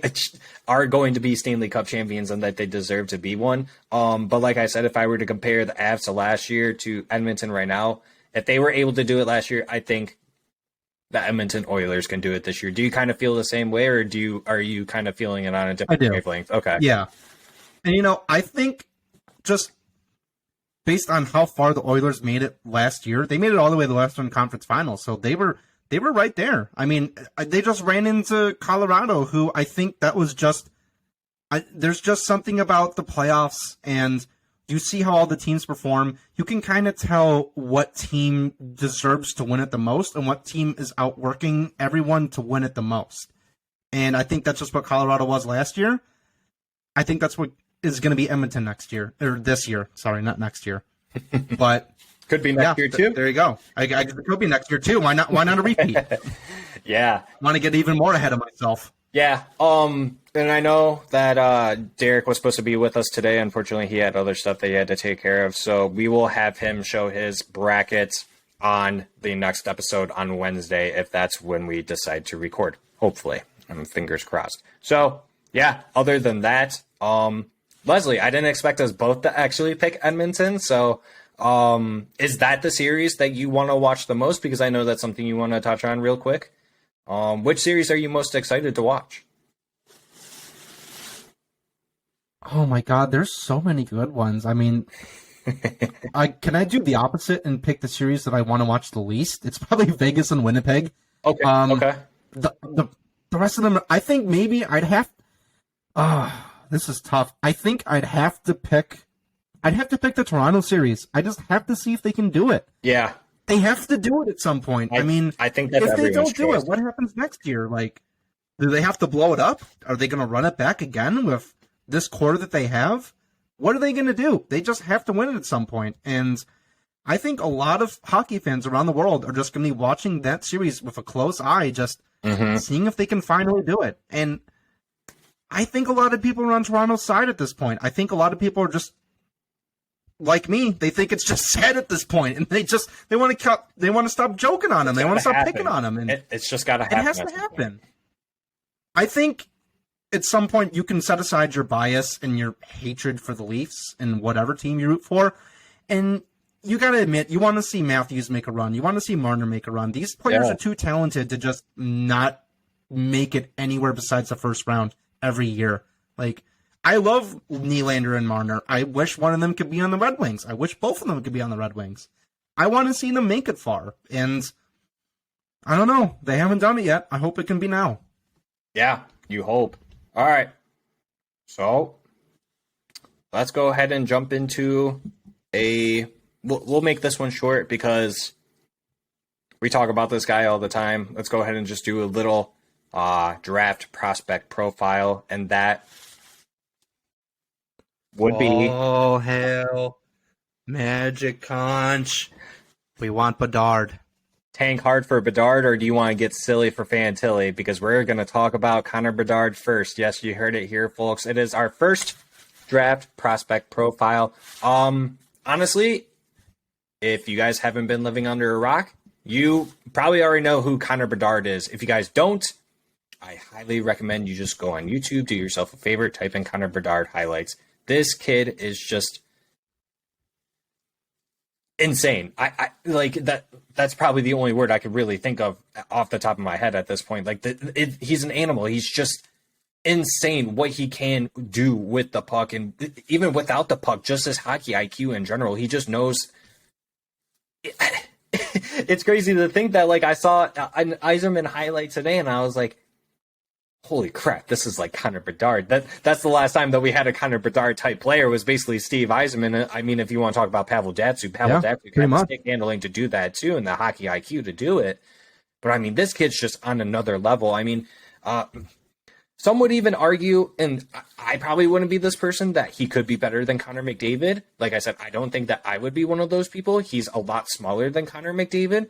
are going to be Stanley Cup champions and that they deserve to be one. But like I said, if I were to compare the Avs to last year to Edmonton right now, if they were able to do it last year, I think the Edmonton Oilers can do it this year. Do you kind of feel the same way, or are you kind of feeling it on a different wavelength? Okay. Yeah. And, you know, I think just based on how far the Oilers made it last year, they made it all the way to the Western Conference Finals. So they were right there. I mean, they just ran into Colorado, who I think that was just there's just something about the playoffs, and you see how all the teams perform. You can kind of tell what team deserves to win it the most and what team is outworking everyone to win it the most. And I think that's just what Colorado was last year. I think that's what is going to be Edmonton next year, or this year. Sorry, not next year. But could be next year too. There you go. It could be next year too. Why not? Why not a repeat? Yeah. Want to get even more ahead of myself. Yeah. And I know that Derek was supposed to be with us today. Unfortunately, he had other stuff that he had to take care of. So we will have him show his brackets on the next episode on Wednesday, if that's when we decide to record. Hopefully. Fingers crossed. So, yeah, other than that, Leslie, I didn't expect us both to actually pick Edmonton. So is that the series that you want to watch the most? Because I know that's something you want to touch on real quick. Which series are you most excited to watch? Oh my God, there's so many good ones. I mean, can I do the opposite and pick the series that I want to watch the least? It's probably Vegas and Winnipeg. Okay. Okay. The rest of them, I think maybe I'd have. This is tough. I think I'd have to pick the Toronto series. I just have to see if they can do it. Yeah. They have to do it at some point. I mean, I think that's if they don't do it, what happens next year? Like, do they have to blow it up? Are they going to run it back again with this core that they have? What are they going to do? They just have to win it at some point. And I think a lot of hockey fans around the world are just going to be watching that series with a close eye, just seeing if they can finally do it. And I think a lot of people are on Toronto's side at this point. I think a lot of people are just like me. They think it's just sad at this point, and they want to stop joking on them. They want to stop picking on them, and it's just got to happen. It has to happen. I think at some point you can set aside your bias and your hatred for the Leafs and whatever team you root for, and you got to admit you want to see Matthews make a run. You want to see Marner make a run. These players are too talented to just not make it anywhere besides the first round every year. Like, I love Nylander and Marner. I wish one of them could be on the Red Wings. I wish both of them could be on the Red Wings. I want to see them make it far. And I don't know. They haven't done it yet. I hope it can be now. Yeah, you hope. All right. So let's go ahead and jump into we'll make this one short because we talk about this guy all the time. Let's go ahead and just do a little draft prospect profile, and that would be... Oh, hell. Magic Conch. We want Bedard. Tank hard for Bedard, or do you want to get silly for Fantilli? Because we're going to talk about Connor Bedard first. Yes, you heard it here, folks. It is our first draft prospect profile. Honestly, if you guys haven't been living under a rock, you probably already know who Connor Bedard is. If you guys don't, I highly recommend you just go on YouTube, do yourself a favor, type in Connor Bedard highlights. This kid is just insane. I like that. That's probably the only word I could really think of off the top of my head at this point. Like, he's an animal. He's just insane what he can do with the puck, and even without the puck, just his hockey IQ in general. He just knows. It's crazy to think that, like, I saw an Yzerman highlight today, and I was like, holy crap, this is like Connor Bedard. That's the last time that we had a Connor Bedard type player was basically Steve Yzerman. I mean, if you want to talk about Pavel Datsyuk had the stick handling to do that too, and the hockey IQ to do it. But I mean, this kid's just on another level. I mean, some would even argue, and I probably wouldn't be this person, that he could be better than Connor McDavid. Like I said, I don't think that I would be one of those people. He's a lot smaller than Connor McDavid.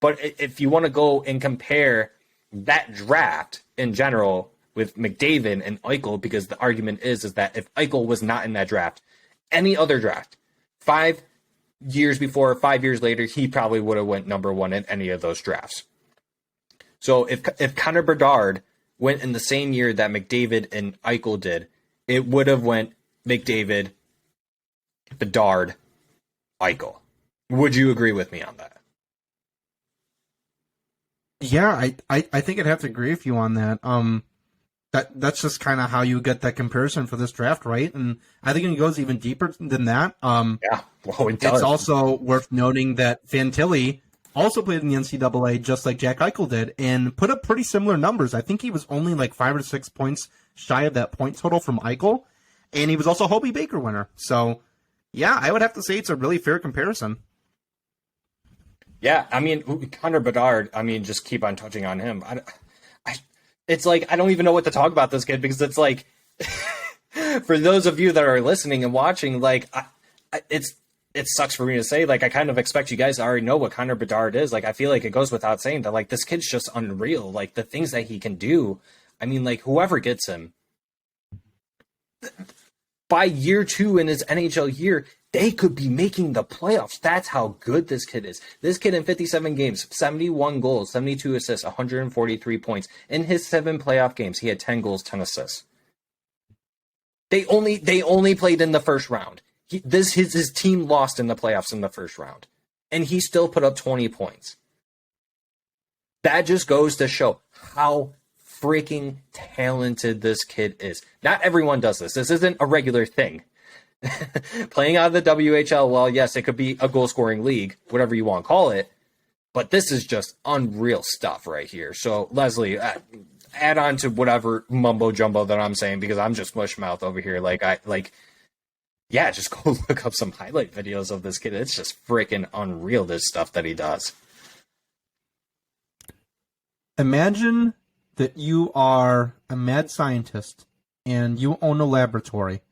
But if you want to go and compare that draft in general with McDavid and Eichel, because the argument is that if Eichel was not in that draft, any other draft, 5 years before, 5 years later, he probably would have went number one in any of those drafts. So if Connor Bedard went in the same year that McDavid and Eichel did, it would have went McDavid, Bedard, Eichel. Would you agree with me on that? Yeah, I think I'd have to agree with you on that. That's just kind of how you get that comparison for this draft, right? And I think it goes even deeper than that. Yeah, well, it does. It's also worth noting that Fantilli also played in the NCAA just like Jack Eichel did and put up pretty similar numbers. I think he was only like 5 or 6 points shy of that point total from Eichel, and he was also a Hobey Baker winner. So, yeah, I would have to say it's a really fair comparison. Yeah, I mean, Connor Bedard, I mean, just keep on touching on him. It's like, I don't even know what to talk about this kid, because it's like, for those of you that are listening and watching, like, it sucks for me to say, like, I kind of expect you guys to already know what Connor Bedard is. Like, I feel like it goes without saying that, like, this kid's just unreal. Like, the things that he can do, I mean, like, whoever gets him, by year 2 in his NHL year, they could be making the playoffs. That's how good this kid is. This kid in 57 games, 71 goals, 72 assists, 143 points. In his 7 playoff games, he had 10 goals, 10 assists. They only played in the first round. His team lost in the playoffs in the first round, and he still put up 20 points. That just goes to show how freaking talented this kid is. Not everyone does this. This isn't a regular thing. Playing out of the WHL, well, yes, it could be a goal-scoring league, whatever you want to call it, but this is just unreal stuff right here. So, Leslie, add on to whatever mumbo-jumbo that I'm saying, because I'm just mush-mouth over here. Yeah, just go look up some highlight videos of this kid. It's just freaking unreal, this stuff that he does. Imagine that you are a mad scientist and you own a laboratory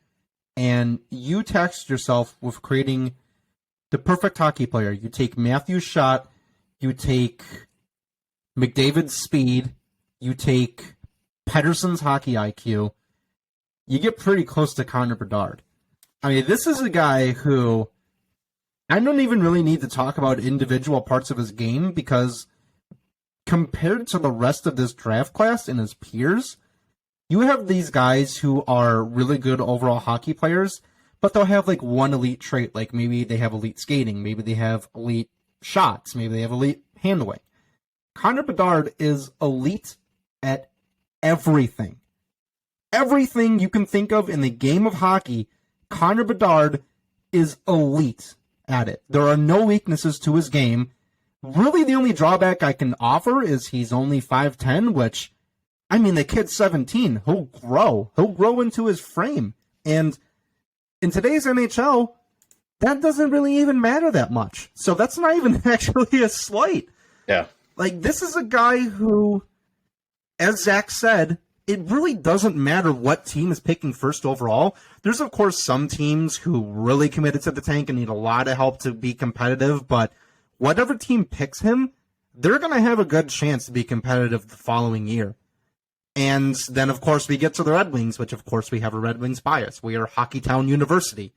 and you tasked yourself with creating the perfect hockey player. You take Matthew's shot, you take McDavid's speed, you take Pettersson's hockey IQ, you get pretty close to Connor Bedard. I mean, this is a guy who I don't even really need to talk about individual parts of his game, because compared to the rest of this draft class and his peers, you have these guys who are really good overall hockey players, but they'll have like one elite trait, like maybe they have elite skating, maybe they have elite shots, maybe they have elite handling. Connor Bedard is elite at everything. Everything you can think of in the game of hockey, Connor Bedard is elite at it. There are no weaknesses to his game. Really, the only drawback I can offer is he's only 5'10", which, I mean, the kid's 17. He'll grow. He'll grow into his frame. And in today's NHL, that doesn't really even matter that much. So that's not even actually a slight. Yeah. Like, this is a guy who, as Zack said, it really doesn't matter what team is picking first overall. There's, of course, some teams who really committed to the tank and need a lot of help to be competitive, but whatever team picks him, they're going to have a good chance to be competitive the following year. And then, of course, we get to the Red Wings, which, of course, we have a Red Wings bias. We are Hockeytown University.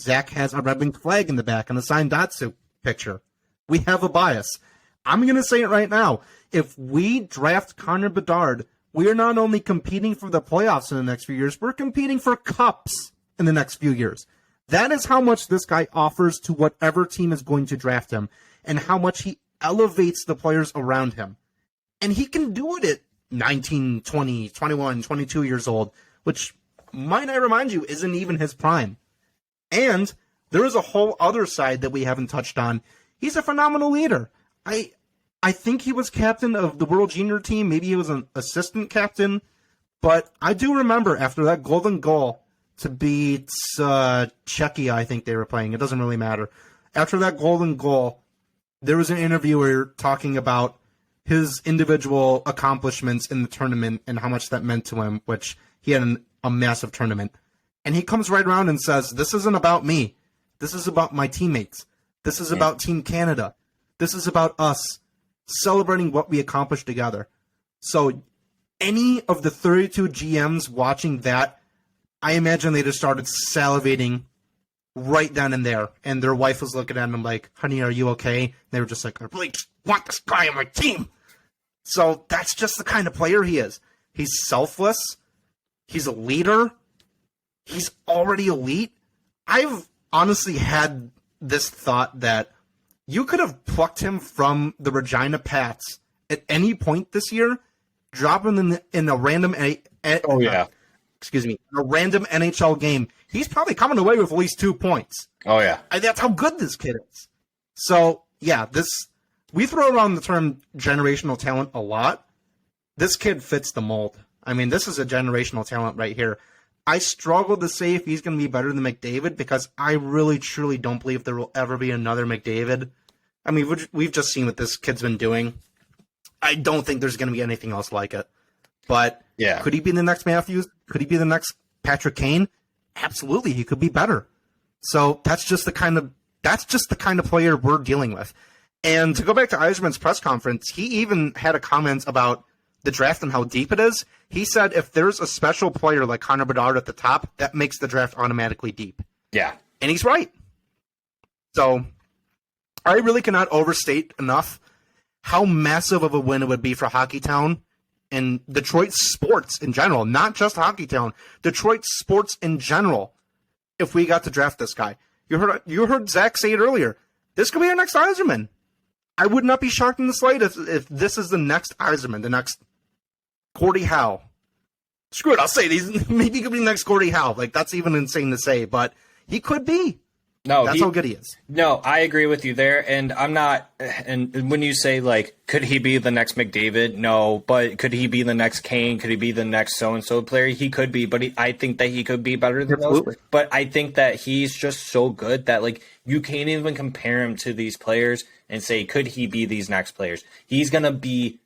Zack has a Red Wings flag in the back and a signed Datsyuk picture. We have a bias. I'm going to say it right now. If we draft Connor Bedard, we are not only competing for the playoffs in the next few years, we're competing for cups in the next few years. That is how much this guy offers to whatever team is going to draft him, and how much he elevates the players around him. And he can do it at 19, 20, 21, 22 years old, which, might I remind you, isn't even his prime. And there is a whole other side that we haven't touched on. He's a phenomenal leader. I think he was captain of the World Junior team. Maybe he was an assistant captain. But I do remember after that golden goal to beat Czechia, I think they were playing. It doesn't really matter. After that golden goal, there was an interviewer talking about his individual accomplishments in the tournament and how much that meant to him, which he had a massive tournament. And he comes right around and says, this isn't about me. This is about my teammates. This is about Team Canada. This is about us celebrating what we accomplished together. So any of the 32 GMs watching that, I imagine they just started salivating right then and there. And their wife was looking at them like, honey, are you okay? And they were just like, I really just want this guy on my team. So that's just the kind of player he is. He's selfless. He's a leader. He's already elite. I've honestly had this thought that you could have plucked him from the Regina Pats at any point this year, drop him in a random a random NHL game. He's probably coming away with at least 2 points. Oh yeah, that's how good this kid is. So yeah, we throw around the term generational talent a lot. This kid fits the mold. I mean, this is a generational talent right here. I struggle to say if he's going to be better than McDavid because I really, truly don't believe there will ever be another McDavid. I mean, we've just seen what this kid's been doing. I don't think there's going to be anything else like it. But yeah, could he be the next Matthews? Could he be the next Patrick Kane? Absolutely, he could be better. So that's just the kind of player we're dealing with. And to go back to Yzerman's press conference, he even had a comment about the draft and how deep it is. He said if there's a special player like Connor Bedard at the top, that makes the draft automatically deep. Yeah. And he's right. So I really cannot overstate enough how massive of a win it would be for Hockeytown and Detroit sports in general, not just Hockeytown, Detroit sports in general, if we got to draft this guy. You heard Zack say it earlier. This could be our next Yzerman. I would not be shocked in the slightest if this is the next Yzerman, the next Gordie Howe. Screw it, I'll say these. Maybe he could be the next Gordie Howe. Like, that's even insane to say, but he could be. No, that's how good he is. No, I agree with you there, and I'm not. And when you say like, could he be the next McDavid? No, but could he be the next Kane? Could he be the next so and so player? He could be, but I think that he could be better than those. But I think that he's just so good that like you can't even compare him to these players and say, could he be these next players? He's gonna be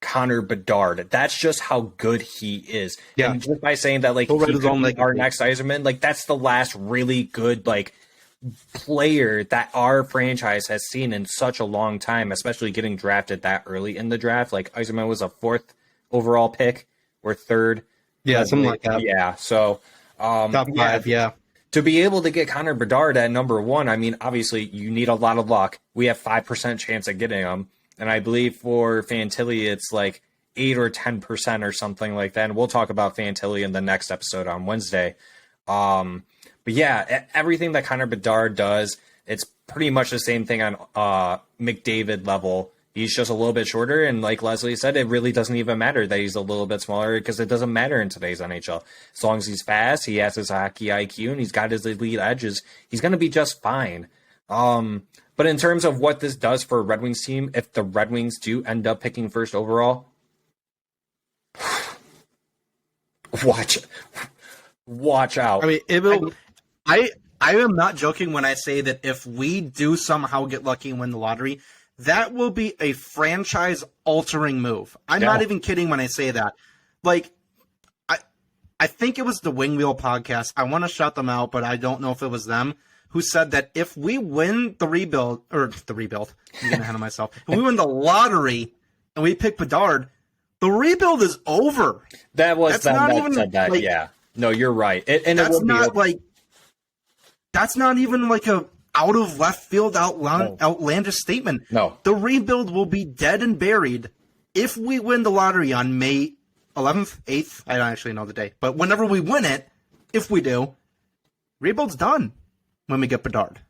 Connor Bedard. That's just how good he is. Yeah. And just by saying that, like, he could be our next Yzerman, like that's the last really good like player that our franchise has seen in such a long time, especially getting drafted that early in the draft. Like Yzerman was a 4th overall pick or 3rd. Yeah, something like that. Yeah. So top 5, yeah. To be able to get Connor Bedard at number 1, I mean, obviously you need a lot of luck. We have 5% chance of getting him. And I believe for Fantilli, it's like 8 or 10% or something like that. And we'll talk about Fantilli in the next episode on Wednesday. But yeah, everything that Connor Bedard does, it's pretty much the same thing on McDavid level. He's just a little bit shorter, and like Leslie said, it really doesn't even matter that he's a little bit smaller because it doesn't matter in today's NHL. As long as he's fast, he has his hockey IQ, and he's got his elite edges, he's going to be just fine. But in terms of what this does for a Red Wings team, if the Red Wings do end up picking 1st overall, watch out. I mean, it will. I am not joking when I say that if we do somehow get lucky and win the lottery, that will be a franchise-altering move. I'm not even kidding when I say that. Like, I think it was the Wing Wheel podcast. I want to shout them out, but I don't know if it was them, who said that if we win the rebuild, I'm getting ahead of myself. If we win the lottery and we pick Bedard, the rebuild is over. That's them that said that, like, yeah. No, you're right. And that's it will not be like... That's not even like a out of left field outlandish statement. No. The rebuild will be dead and buried if we win the lottery on May 11th, 8th. I don't actually know the day. But whenever we win it, if we do, rebuild's done when we get Bedard.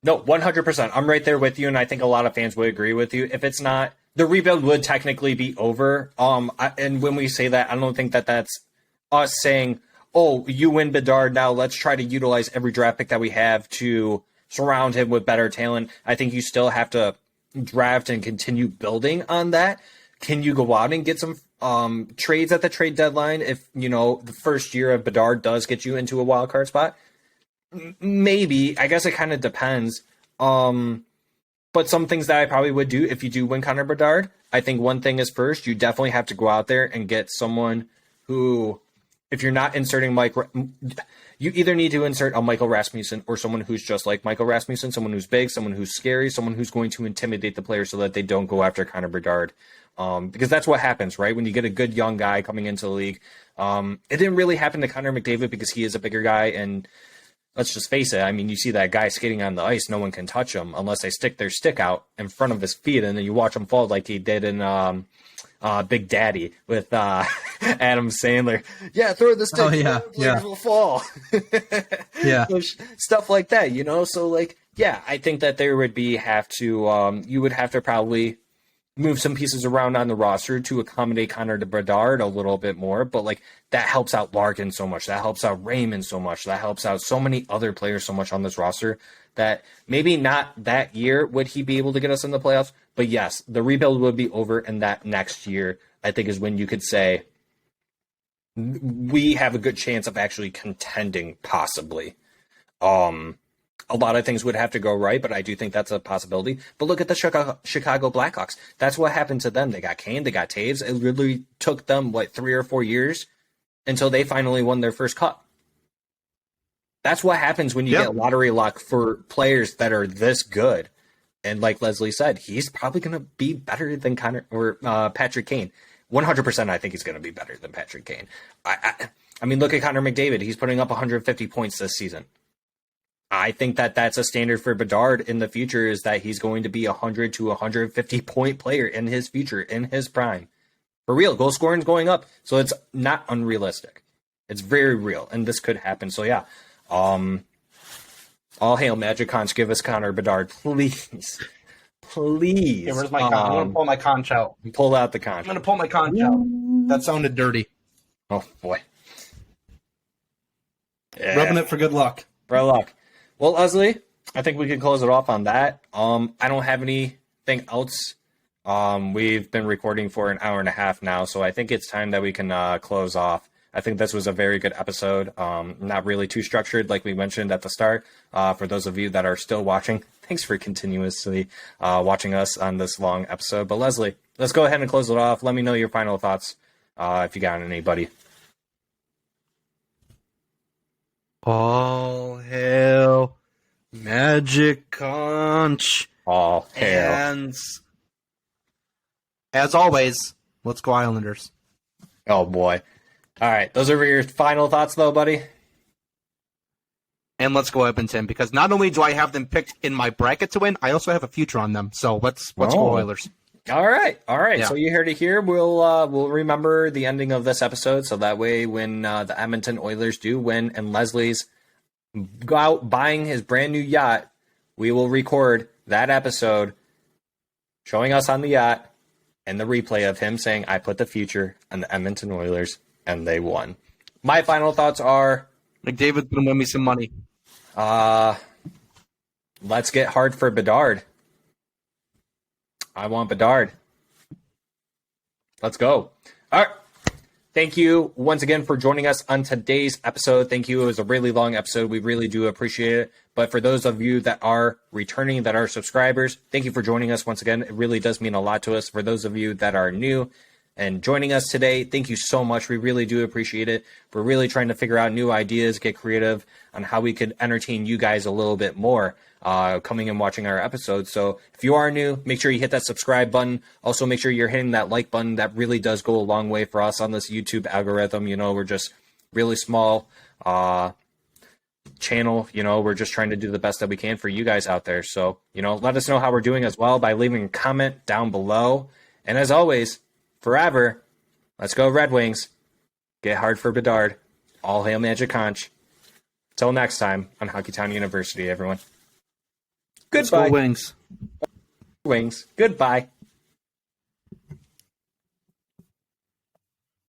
No, 100%. I'm right there with you, and I think a lot of fans would agree with you. If it's not, the rebuild would technically be over. And when we say that, I don't think that that's us saying, oh, you win Bedard, now let's try to utilize every draft pick that we have to surround him with better talent. I think you still have to draft and continue building on that can you go out and get some trades at the trade deadline if, the first year of Bedard does get you into a wild card spot? Maybe. I guess it kind of depends. But some things that I probably would do if you do win Connor Bedard, I think one thing is first, you definitely have to go out there and get someone who, if you're not inserting you either need to insert a Michael Rasmussen or someone who's just like Michael Rasmussen, someone who's big, someone who's scary, someone who's going to intimidate the player so that they don't go after Connor Bedard. Because that's what happens, right? When you get a good young guy coming into the league. It didn't really happen to Connor McDavid because he is a bigger guy, and let's just face it. I mean, you see that guy skating on the ice, no one can touch him unless they stick their stick out in front of his feet, and then you watch him fall like he did in Big Daddy with Adam Sandler. Yeah, throw the stick. Oh, yeah. Players will fall. Yeah. So stuff like that, So, like, yeah, I think that there would be you would have to probably move some pieces around on the roster to accommodate Connor Bedard a little bit more, but like that helps out Larkin so much, that helps out Raymond so much, that helps out so many other players so much on this roster that maybe not that year would he be able to get us in the playoffs, but yes, the rebuild would be over, and that next year I think is when you could say we have a good chance of actually contending possibly. A lot of things would have to go right, but I do think that's a possibility. But look at the Chicago Blackhawks. That's what happened to them. They got Kane, they got Taves. It really took them, 3 or 4 years until they finally won their first cup. That's what happens when you get lottery luck for players that are this good. And like Leslie said, he's probably going to be better than Patrick Kane. 100% I think he's going to be better than Patrick Kane. I mean, look at Connor McDavid. He's putting up 150 points this season. I think that that's a standard for Bedard in the future, is that he's going to be 100 to 150 point player in his future, in his prime. For real, goal scoring is going up, so it's not unrealistic. It's very real, and this could happen. So yeah, all hail Magic Conch, give us Connor Bedard, please. Please. Yeah, where's my conch? I'm going to pull my conch out. Pull out the conch. I'm going to pull my conch out. That sounded dirty. Oh, boy. Yeah. Rubbing it for good luck. For luck. Well, Leslie, I think we can close it off on that. I don't have anything else. We've been recording for an hour and a half now, so I think it's time that we can close off. I think this was a very good episode. Not really too structured, like we mentioned at the start. For those of you that are still watching, thanks for continuously watching us on this long episode. But Leslie, let's go ahead and close it off. Let me know your final thoughts if you got anybody. All hail Magic Conch. All hail. And as always, let's go Islanders. Oh, boy. All right. Those are your final thoughts, though, buddy? And let's go Edmonton, because not only do I have them picked in my bracket to win, I also have a future on them. So let's go Oilers. All right. Yeah. So you heard it here. We'll remember the ending of this episode, so that way when the Edmonton Oilers do win and Leslie's go out buying his brand new yacht, we will record that episode showing us on the yacht and the replay of him saying, I put the future on the Edmonton Oilers, and they won. My final thoughts are... McDavid's going to win me some money. Let's get hard for Bedard. I want Bedard. Let's go. All right. Thank you once again for joining us on today's episode. Thank you. It was a really long episode. We really do appreciate it. But for those of you that are returning, that are subscribers, thank you for joining us once again. It really does mean a lot to us. For those of you that are new and joining us today, thank you so much. We really do appreciate it. We're really trying to figure out new ideas, get creative on how we could entertain you guys a little bit more coming and watching our episodes. So if you are new, make sure you hit that subscribe button. Also, make sure you're hitting that like button. That really does go a long way for us on this YouTube algorithm. You know, we're just really small channel. You know, we're just trying to do the best that we can for you guys out there. So, you know, let us know how we're doing as well by leaving a comment down below. And as always, forever, let's go Red Wings. Get hard for Bedard. All hail Magic Conch. Till next time on Hockeytown University, everyone. Goodbye. Let's go Wings. Wings. Goodbye.